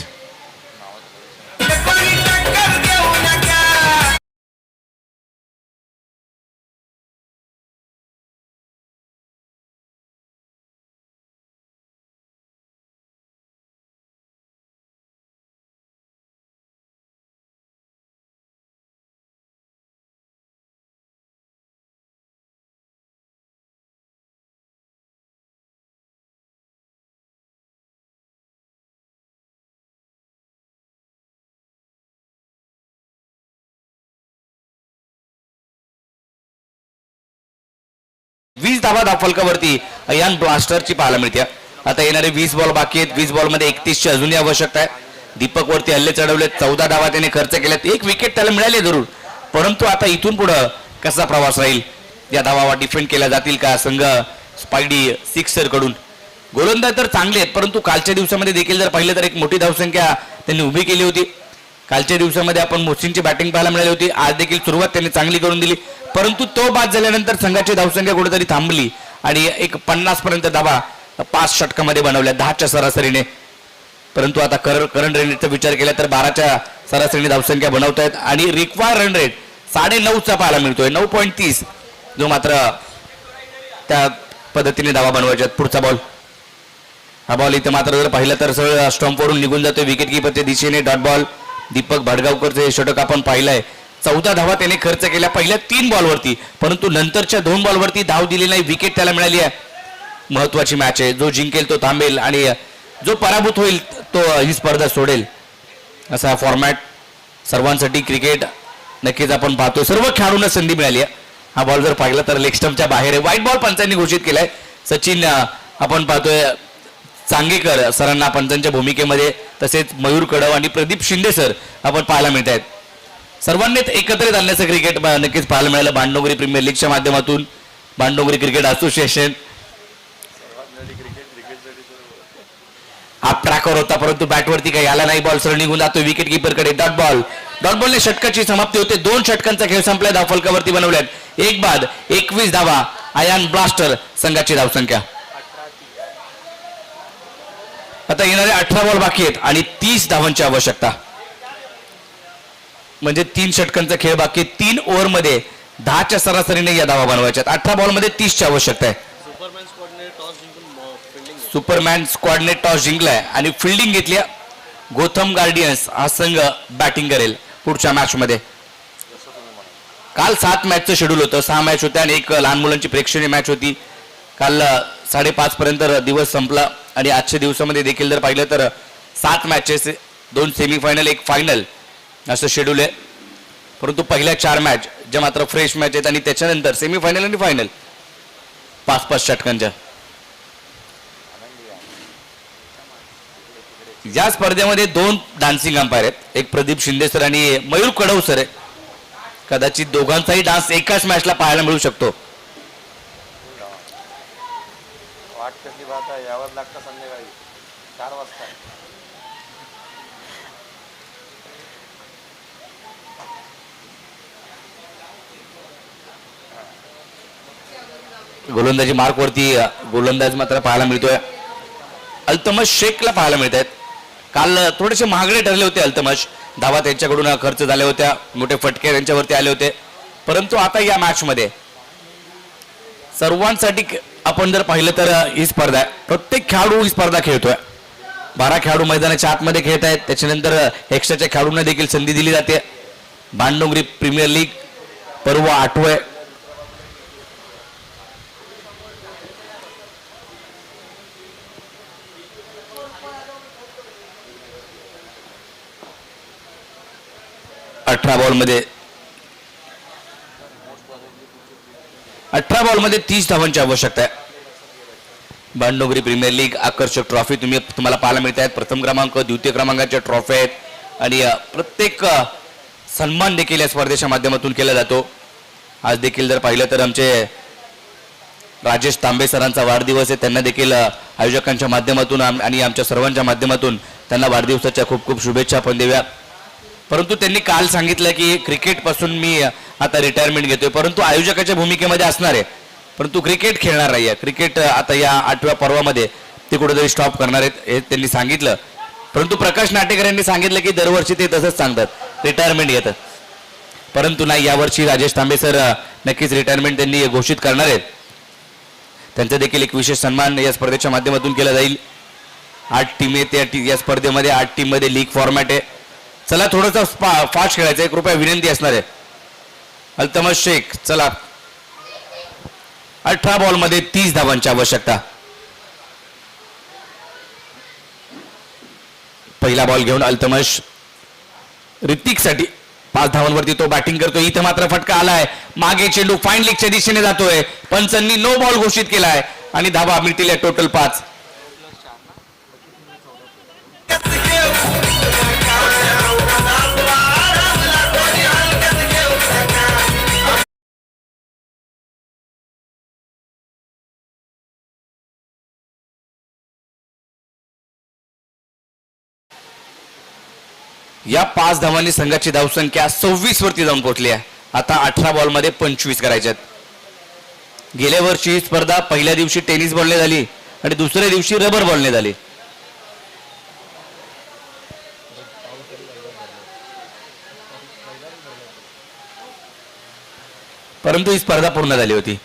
वीस धावा फलकावरती अयान ब्लास्टरची पाहायला मिळते. आता येणारे 20 बॉल बाकी आहेत. 20 बॉल मध्ये 31 ची अजूनही आवश्यकता आहे. दीपक वरती हल्ले चढवलेत. 14 धावा त्याने खर्च केल्यात. एक विकेट त्याला मिळाली जरूर, परंतु आता इथून पुढे कसा प्रवास राहील, या धावा डिफेंड केल्या जातील का संघ स्पायडी सिक्सर कडून. गोलंदाज तर चांगले आहेत, परंतु कालच्या दिवसामध्ये देखील जर पाहिलं तर एक मोठी धावसंख्या त्यांनी उभी केली होती. कालच्या दिवसामध्ये आपण मोसीनची बॅटिंग पाहायला मिळाली होती. आज देखील सुरुवात त्यांनी चांगली करून दिली, परंतु तो बाद झाल्यानंतर संघाची धावसंख्या कुठेतरी थांबली आणि एक 50 पर्यंत धावा 5 षटकामध्ये बनवल्या 10च्या सरासरीने. परंतु आता करंट रन रेटचा विचार केला तर 12च्या सरासरीने धावसंख्या बनवतायत आणि रिक्वायर्ड रन रेट 9.5चा पाहायला मिळतोय 9.30, जो मात्र त्या पद्धतीने धावा बनवायच्या. पुढचा बॉल, हा बॉल इथे मात्र जर पाहिलं तर सरळ स्टंपवरून निघून जातोय विकेट किपरच्या दिशेने. Dot ball. दीपक भाडगावकरचे षटक आपण पाहिलंय. 14 धावा त्याने खर्च केल्या पहिल्या 3 बॉलवरती, परंतु नंतरच्या 2 बॉलवरती धाव दिली नाही. विकेट त्याला मिळाली आहे. महत्वाची मॅच आहे. जो जिंकेल तो थांबेल आणि जो पराभूत होईल तो ही स्पर्धा सोडेल, असा फॉर्मॅट सर्वांसाठी क्रिकेट नक्कीच आपण पाहतोय. सर्व खेळाडूंना संधी मिळाली आहे. हा बॉल जर पाहिला तर लेग स्टंपच्या बाहेर आहे. व्हाईट बॉल पंचांनी घोषित केलाय. सचिन आपण पाहतोय चांगेकर सरांना पंचांच्या भूमिकेमध्ये, तसेच मयूर कडव आणि प्रदीप शिंदे सर आपण पाहायला मिळत आहेत. सर्वांनीच एकत्रित आणण्याचं क्रिकेट नक्कीच पाहायला मिळालं बाणडोंगरी प्रीमियर लीगच्या माध्यमातून. बाणडोंगरी क्रिकेट असोसिएशन हा ट्रॅकर होता, परंतु बॅटवरती काही आला नाही. बॉल सरळ निघून जातो विकेट किपरकडे. Dot ball. डॉट बॉलने षटकाची समाप्ती होते. 2 षटकांचा खेळ संपलाय. धाव फलकावरती बनवल्यात. एक बाद 21 धावा. अयान ब्लास्टर संघाची धावसंख्या. आता येणारे 18 बॉल बाकी आहेत आणि 30 धावांची आवश्यकता. म्हणजे 3 षटकांचा खेळ बाकी. 3 ओव्हरमध्ये 10च्या सरासरीने या धावा बनवायच्या. 18 बॉल मध्ये 30ची आवश्यकता आहे. सुपरमॅन स्क्वॉडने टॉस जिंकलाय आणि फिल्डिंग घेतली. गोथम गार्डियन्स हा संघ बॅटिंग करेल पुढच्या मॅच मध्ये. काल 7 मॅचचं शेड्यूल होतं. 6 मॅच होत्या आणि एक लहान मुलांची प्रेक्षणीय मॅच होती. काल 5:30 पर्यंत दिवस संपला आणि आजच्या दिवसामध्ये देखील जर पाहिलं तर 7 मॅचेस, 2 सेमीफायनल 1 फायनल असं शेड्यूल आहे. परंतु पहिल्या 4 मॅच ज्या मात्र फ्रेश मॅच आहेत आणि त्याच्यानंतर सेमीफायनल आणि फायनल 5-5 षटकांच्या. या स्पर्धेमध्ये 2 डान्सिंग अंपायर आहेत. एक प्रदीप शिंदे सर आणि मयूर कडव सर आहे. कदाचित दोघांचाही डान्स एकाच मॅचला पाहायला मिळू शकतो. वाट कसली बात आहे, यावर लागतं संध्याकाळी 4 वाजता. गोलंदाजी मार्कवरती गोलंदाज मात्र पाहायला मिळतोय. अल्तमश शेखला पाहायला मिळत आहेत. काल थोडेसे महागडे ठरले होते अल्तमश. धावा त्यांच्याकडून खर्च झाल्या होत्या. मोठे फटके त्यांच्यावरती आले होते. परंतु आता या मॅच मध्ये सर्वांसाठी आपण जर पाहिलं तर ही स्पर्धा आहे. प्रत्येक खेळाडू ही स्पर्धा खेळतोय. 12 खेळाडू मैदानाच्या आतमध्ये खेळत आहेत. त्याच्यानंतर एक्स्ट्राच्या खेळाडूंना देखील संधी दिली जाते. बाणडोंगरी प्रीमियर लीग पर्व 8वे. अठरा बॉल मध्ये 30 धावांची आवश्यकता आहे. बाणडोंगरी प्रीमियर लीग आकर्षक ट्रॉफी तुम्हाला पाहायला मिळत आहेत. प्रथम क्रमांक, द्वितीय क्रमांकाच्या ट्रॉफी आहेत आणि प्रत्येक सन्मान देखील या स्पर्धेच्या माध्यमातून केला जातो. आज देखील जर पाहिलं तर आमचे राजेश तांबे सरांचा वाढदिवस आहे. त्यांना देखील आयोजकांच्या माध्यमातून आणि आमच्या सर्वांच्या माध्यमातून त्यांना वाढदिवसाच्या खूप खूप शुभेच्छा आपण देऊया. परंतु त्यांनी काल सांगितलं की क्रिकेटपासून मी आता रिटायरमेंट घेतोय, परंतु आयोजकाच्या भूमिकेमध्ये असणार आहे, परंतु क्रिकेट खेळणार नाही आहे. क्रिकेट आता या 8व्या पर्वामध्ये ते कुठेतरी स्टॉप करणार आहेत हे त्यांनी सांगितलं. परंतु प्रकाश नाटेकर यांनी सांगितलं की दरवर्षी ते तसंच सांगतात, रिटायरमेंट घेतात. परंतु नाही, यावर्षी राजेश तांबे सर नक्कीच रिटायरमेंट त्यांनी घोषित करणार आहेत. त्यांचा देखील एक विशेष सन्मान या स्पर्धेच्या माध्यमातून केला जाईल. 8 टीम आहेत या स्पर्धेमध्ये. 8 टीम मध्ये लीग फॉर्मॅट आहे. चला थोडंसं फास्ट खेळायचं आहे, कृपया विनंती असणार आहे. अल्तमश शेख, चला 18 बॉलमध्ये 30 धावांची आवश्यकता. पहिला बॉल घेऊन अल्तमश ऋतिकसाठी 5 धावांवरती तो बॅटिंग करतोय. इथं मात्र फटका आलाय, मागे चेंडू फाईन लीगच्या दिशेने जातोय. पंचांनी नो बॉल घोषित केलाय आणि धावा मिळतील टोटल 5. या 5 धावांनी संघाची धावसंख्या 26 वरती जाऊन पोहोचली आहे. आता 18 बॉलमध्ये 25 करायच्यात. गेल्या वर्षी ही स्पर्धा पहिल्या दिवशी टेनिस बॉलने झाली आणि दुसऱ्या दिवशी रबर बॉलने झाली. परंतु ही स्पर्धा पूर्ण झाली होती.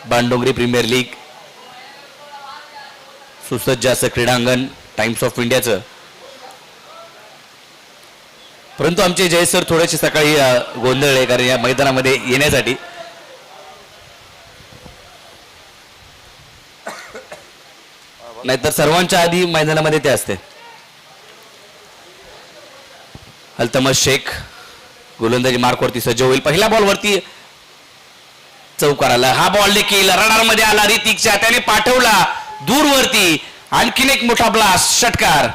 बाणडोंगरी प्रीमियर लीग सुसज्ज असं क्रीडांगण टाइम्स ऑफ इंडियाचं. परंतु आमचे जय सर थोडेसे सकाळी गोंधळले, कारण या मैदानामध्ये येण्यासाठी नाहीतर सर्वांच्या आधी मैदानामध्ये ते असते. अल्तमश शेख गोलंदाजी मार्कवरती सज्ज होईल. पहिल्या बॉलवरती चौकार आला. हा बॉल देखील रडार मध्ये आला ऋतिकच्या, त्याने पाठवला दूरवरती. आणखीन एक मोठा ब्लास्ट, षटकार.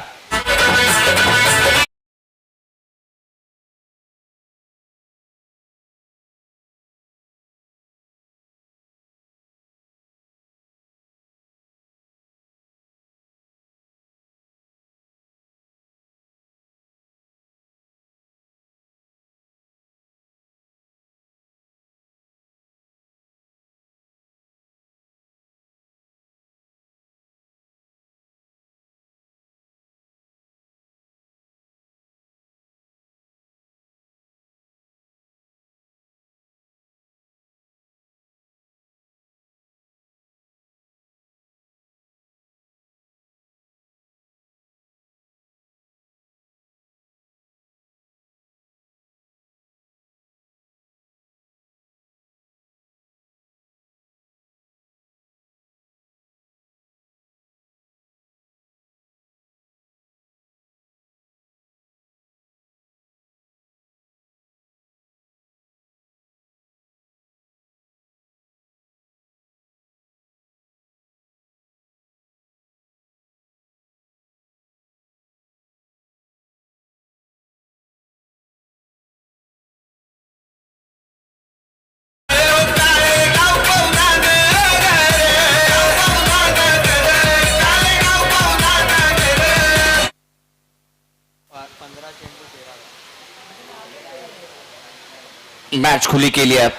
मॅच खुली केली आहे.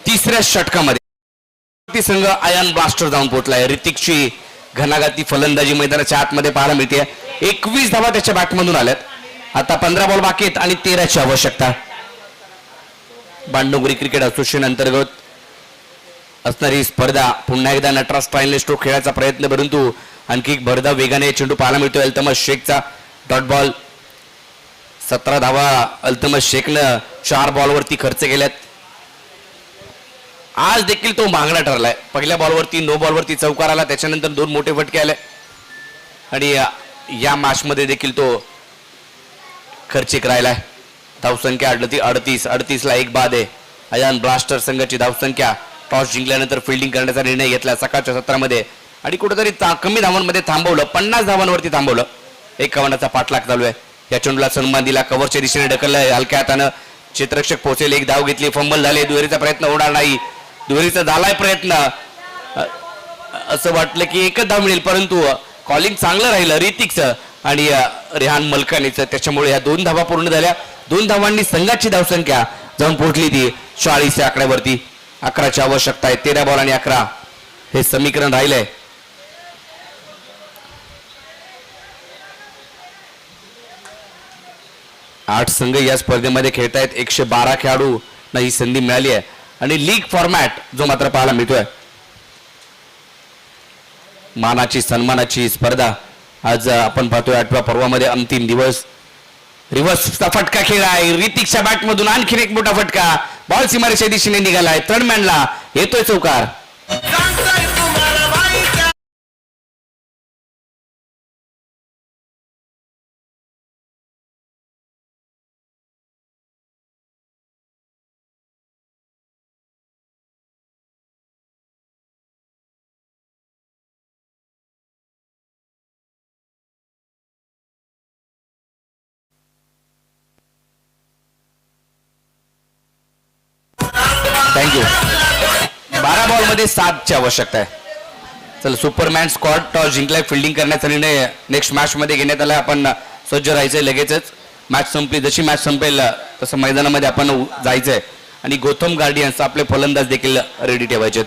तिसऱ्या षटकामध्ये संघ आयन ब्लास्टर जाऊन पोहोचलाय. ऋतिकची घनाघाती फलंदाजी मैदानाच्या आतमध्ये पाहायला मिळते. 21 धावा त्याच्या बॅटमधून आल्यात. आता 15 बॉल बाकी आहेत आणि 13ची आवश्यकता. बाणडोंगरी क्रिकेट असोसिएशन अंतर्गत असणारी स्पर्धा पुन्हा एकदा नटराज फायनल स्ट्रोक खेळायचा प्रयत्न, परंतु आणखी एक भरधाव वेगाने चेंडू पाहायला मिळतोय. Altamash शेखचा dot ball. 17 धावा अल्तमश शेखनं 4 बॉलवरती खर्च केल्यात. आज देखील तो मागणा ठरलाय. पहिल्या बॉलवरती नो बॉलवरती चौकार आला, त्याच्यानंतर 2 मोठे फटके आले आणि या मॅच मध्ये देखील तो खर्चिक राहिलाय. धावसंख्या 38 ला 1 बाद आहे. अयान ब्लास्टर संघाची धावसंख्या टॉस जिंकल्यानंतर फिल्डिंग करण्याचा निर्णय घेतला सकाळच्या सत्रामध्ये आणि कुठेतरी कमी धावांमध्ये थांबवलं. 50 धावांवरती थांबवलं. 51चा पाठलाग चालू आहे. या चेंडूला सन्मान दिला, कव्हरच्या दिशेने ढकललाय हलक्या हातानं. क्षेत्ररक्षक पोहोचेल. 1 धाव घेतली, फंबल झाले. दुहेरीचा प्रयत्न होणार नाही. दुहेरीचा झालाय प्रयत्न. असं वाटलं की एकच धाव मिळेल, परंतु कॉलिंग चांगलं राहिलं ऋतिकचं आणि रेहान मलकानीचं, त्याच्यामुळे या 2 धावा पूर्ण झाल्या. 2 धावांनी संघाची धावसंख्या जाऊन पोहोचली ती 40 या आकड्यावरती. 11ची आवश्यकता आहे. 13 बॉल आणि 11 हे समीकरण राहिलंय. 8 संघ या स्पर्धेमध्ये खेळतायत. 112 खेळाडूंना ही संधी मिळाली आहे आणि लीग फॉर्मॅट जो मात्र पाहायला मिळतोय. मानाची सन्मानाची स्पर्धा आज आपण पाहतोय 8व्या पर्वामध्ये अंतिम दिवस. रिव्हर्सचा फटका खेळ आहे. ऋतिकच्या बॅटमधून आणखीन एक मोठा फटका. बॉल सीमारेषेच्या दिशेने निघालाय. थर्ड मॅनला येतोय चौकार. थँक्यू. 12 बॉल मध्ये 7ची आवश्यकता आहे. चला, सुपरमॅन स्क्वॉड टॉस जिंकलाय. फिल्डिंग करण्याचा निर्णय नेक्स्ट मॅच मध्ये घेण्यात आला. आपण सज्ज राहायचंय. लगेचच मॅच संपली. जशी मॅच संपेल तसं मैदानामध्ये आपण जायचंय आणि गोथम गार्डियन्स आपले फलंदाज देखील रेडी ठेवायचे.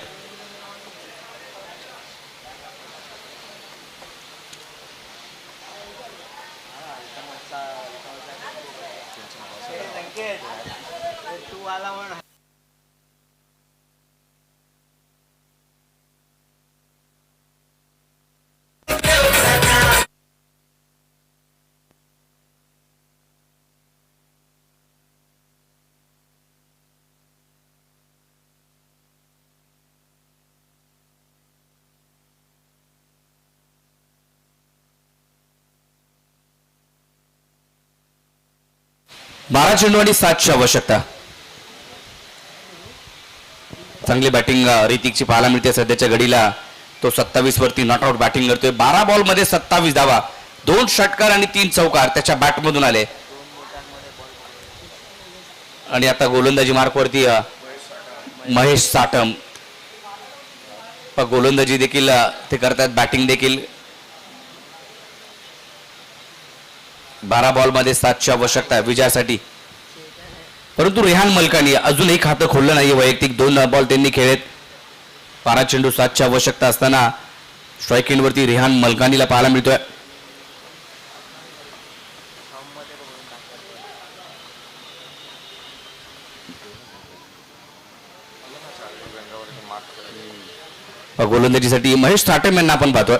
बारा चेंडू आणि 7ची आवश्यकता. चांगली बॅटिंग ऋतिकची पाहायला मिळते सध्याच्या घडीला. तो 27 वरती नॉट आउट बॅटिंग करतोय. 12 बॉल मध्ये 27 धावा, 2 षटकार आणि 3 चौकार त्याच्या बॅटमधून आले. आणि आता गोलंदाजी मार्कवरती महेश साठम. गोलंदाजी देखील ते करतात, बॅटिंग देखील. 12 बॉल मध्ये 7ची आवश्यकता विजयासाठी. परंतु रेहान मलकानी अजूनही खातं खोललं नाही. वैयक्तिक 2 बॉल त्यांनी खेळत. 12 चेंडू 7ची आवश्यकता असताना स्ट्राईक एंड वरती रेहान मलकानीला पाहायला मिळतोय. गोलंदाजीसाठी महेश साठम यांना आपण पाहतोय.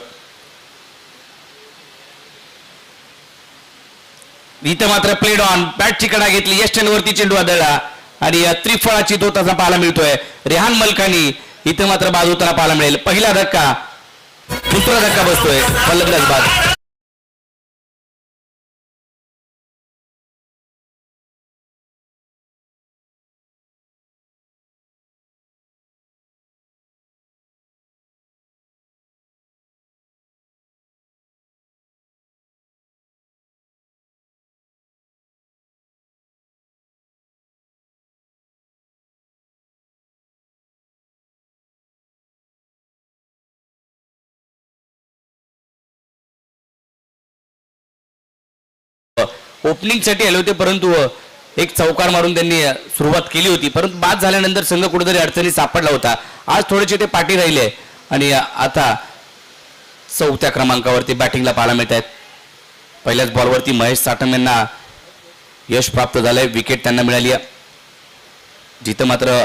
इथं मात्र प्लेड ऑन, बॅटची कडा घेतली, यष्टनवरती चेंडू आदळला आणि त्रिफळाची दोताचा पाहायला मिळतोय. रेहान मलकानी इथं मात्र बाद होताना पाहायला मिळेल. पहिला धक्का, दुसरा धक्का बसतोय, फलंदाज बाद. ओपनिंग साठी आले होते, परंतु एक चौकार मारून त्यांनी सुरुवात केली होती, परंतु बाद झाल्यानंतर संघ कुठेतरी अडचणी सापडला होता. आज थोडेसे ते पाठी राहिले आणि आता 4थ्या क्रमांकावरती बॅटिंगला पाहायला मिळत आहेत. पहिल्याच बॉलवरती महेश साठम यांना यश प्राप्त झालंय. विकेट त्यांना मिळाली आहे. जिथं मात्र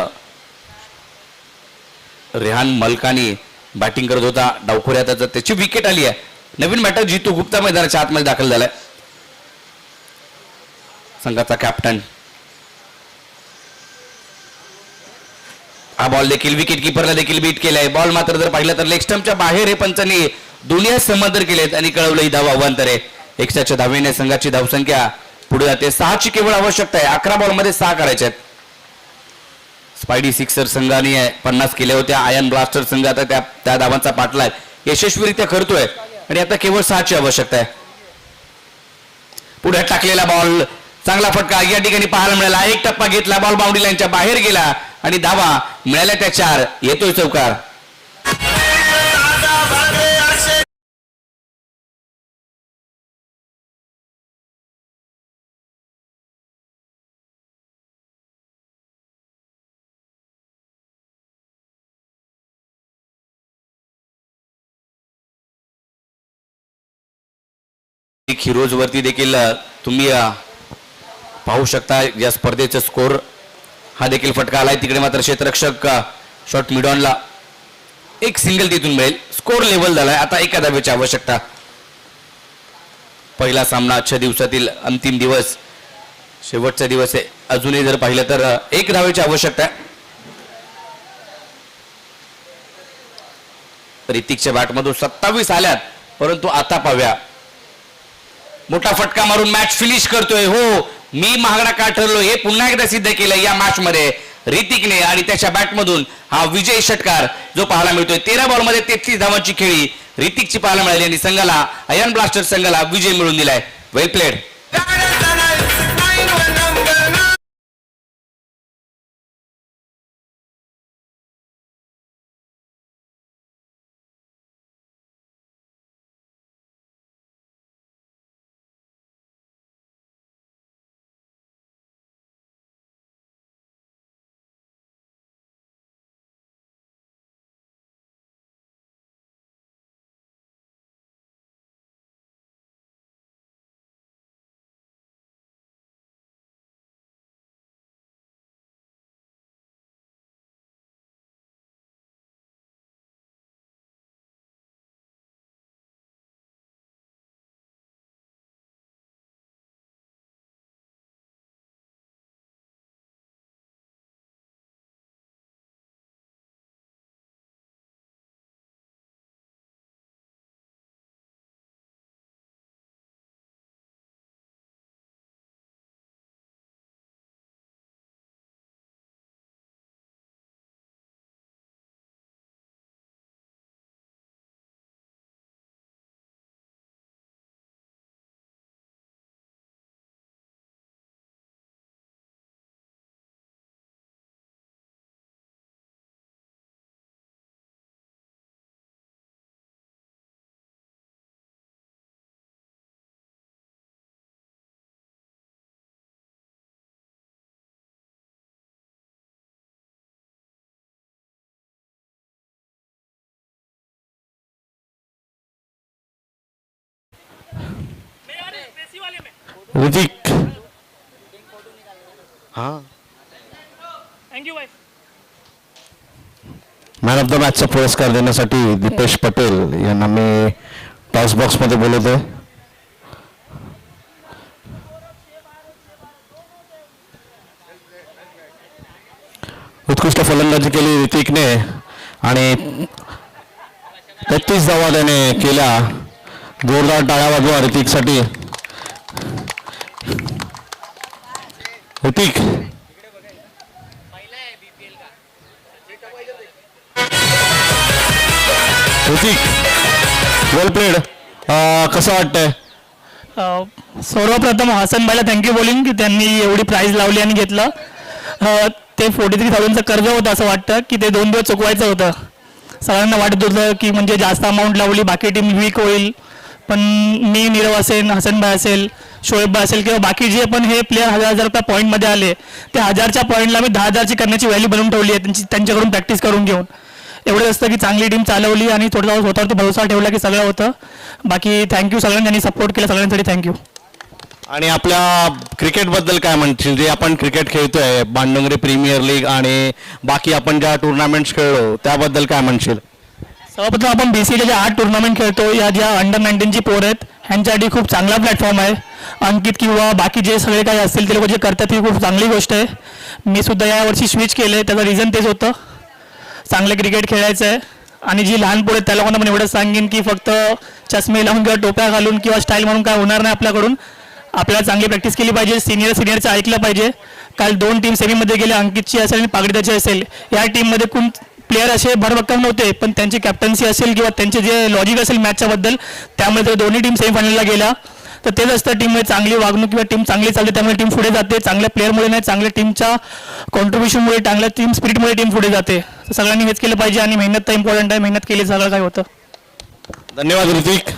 रेहान मलकानी बॅटिंग करत होता डावखोऱ्यात, त्याची विकेट आली आहे. नवीन बॅटर जितू गुप्ता मैदानाच्या आतमध्ये दाखल झालाय. संघाचा कॅप्टन. हा बॉल देखील विकेट किपरला देखील बीट केलाय. बॉल मात्र जर पाहिलं तर लेग स्टंपच्या बाहेर हे पंचांनी दुनिया समांतर केलेत आणि कळवलं ही धाव अवांतर आहे. 100च्या धावेने संघाची धावसंख्या पुढे जाते. 6ची केवळ आवश्यकता आहे. 11 बॉल मध्ये 6 करायचे आहेत. स्पायडी सिक्सर संघाने 50 केल्या होत्या. आयर्न ब्लास्टर संघ आता त्या धावांचा पाठलाग यशस्वीरित्या करतोय आणि आता केवळ 6ची आवश्यकता आहे. पुढे टाकलेला बॉल, चांगला फटका या ठिकाणी पाहायला मिळाला. एक टप्पा घेतला, बॉल बाउंड्री लाईनच्या बाहेर गेला आणि धावा मिळाल्या त्या 4. येतोय चौकार. हिरोज वरती देखील तुम्ही पाहू शकता या स्पर्धेचा स्कोर हा देखील फटका आलाय. तिकडे मात्र क्षेत्ररक्षक शॉट मिडॉनला एक सिंगल तिथून मिळेल. स्कोर लेवल झालाय. आता एका धावेची आवश्यकता. पहिला सामना आजच्या दिवसातील अंतिम दिवस, शेवटचा दिवस आहे. अजूनही जर पाहिलं तर एक धावेची आवश्यकता आहे. ऋतिकच्या बॅटमधून 27 आल्यात, परंतु आता पाहूया. मोठा फटका मारून मॅच फिनिश करतोय. हो, मी महागडा का ठरलो हे पुन्हा एकदा सिद्ध केलं या मॅच मध्ये ऋतिकने. आणि त्याच्या बॅटमधून हा विजय षटकार जो पाहायला मिळतोय. 13 बॉलमध्ये 33 धावांची खेळी ऋतिकची पाहायला मिळाली आणि संघाला, आयर्न ब्लास्टर संघाला विजय मिळवून दिलाय. Well played. Hrithik man of the मॅचचा पुरस्कार देण्यासाठी दीपेश पटेल यांना मी टॉस बॉक्स मध्ये बोलवतोय. उत्कृष्ट फलंदाजी केली ऋतिकने आणि 33 धावा त्याने केल्या. जोरदार टाळ्या वाजवा ऋतिकसाठी. ऋतिक वेल प्लेड. कसं वाटतंय? सर्वप्रथम हसन भाईला थँक्यू बोलिंग की त्यांनी एवढी प्राईज लावली आणि घेतलं. ते 43,000चं कर्ज होतं असं वाटतं की ते 2 दिवस चुकवायचं होतं. सगळ्यांना वाटत होतं की म्हणजे जास्त अमाऊंट लावली बाकी टीम वीक होईल, पण मी नीरव असेल, हसन भाई असेल, शोएब भाई असेल किंवा बाकी जे पण हे प्लेयर 1000 रुपये पॉईंटमध्ये आले, त्या 1000च्या पॉईंटला मी 10,000ची करण्याची व्हॅल्यू बनवून ठेवली आहे त्यांच्याकडून प्रॅक्टिस करून घेऊन. एवढं असतं की चांगली टीम चालवली आणि थोडं स्वतःवरती भरोसा ठेवला की सगळं होतं. बाकी थँक्यू सगळ्यांनी, त्यांनी सपोर्ट केला सगळ्यांसाठी थँक्यू. आणि आपल्या क्रिकेटबद्दल काय म्हणशील? जे आपण क्रिकेट खेळतोय बाणडोंगरी प्रीमियर लीग आणि बाकी आपण ज्या टुर्नामेंट्स खेळलो त्याबद्दल काय म्हणशील? सर्वप्रथम आपण BCLच्या ज्या 8 टुर्नामेंट खेळतो, या ज्या अंडर 19ची पोरं आहेत ह्यांच्यासाठी खूप चांगला प्लॅटफॉर्म आहे. अंकित किंवा बाकी जे सगळे काही असतील ते लोक जे करतात ही खूप चांगली गोष्ट आहे. मी सुद्धा यावर्षी स्विच केलं आहे, त्याचं रिझन तेच होतं, चांगलं क्रिकेट खेळायचं आहे. आणि जी लहान पोरं आहेत त्या लोकांना पण एवढंच सांगेन की फक्त चष्मे लावून किंवा टोप्या घालून किंवा स्टाईल म्हणून काय होणार नाही आपल्याकडून. आपल्याला चांगली प्रॅक्टिस केली पाहिजे, सिनियरचं ऐकलं पाहिजे. काल 2 टीम सेमीमध्ये गेल्या, अंकितची असेल आणि पागडीची असेल. या टीममध्ये कोण प्लेयर असे भरभक्कम नव्हते, पण त्यांची कॅप्टन्सी असेल किंवा त्यांचे जे लॉजिक असेल मॅचच्या बद्दल, त्यामुळे तर दोन्ही टीम सेमीफायनलला गेल्या. तर तेच असतं, टीममध्ये चांगली वागणूक किंवा टीम चांगली चालते त्यामुळे टीम पुढे जाते. चांगल्या प्लेअरमुळे नाही, चांगल्या टीमच्या कॉन्ट्रीब्युशनमुळे, चांगल्या टीम स्पिरिटमुळे टीम पुढे जाते. तर सगळ्यांनी हेच केलं पाहिजे आणि मेहनत तर इम्पॉर्टंट आहे, मेहनत केली सगळं काय होतं. धन्यवाद ऋतिक.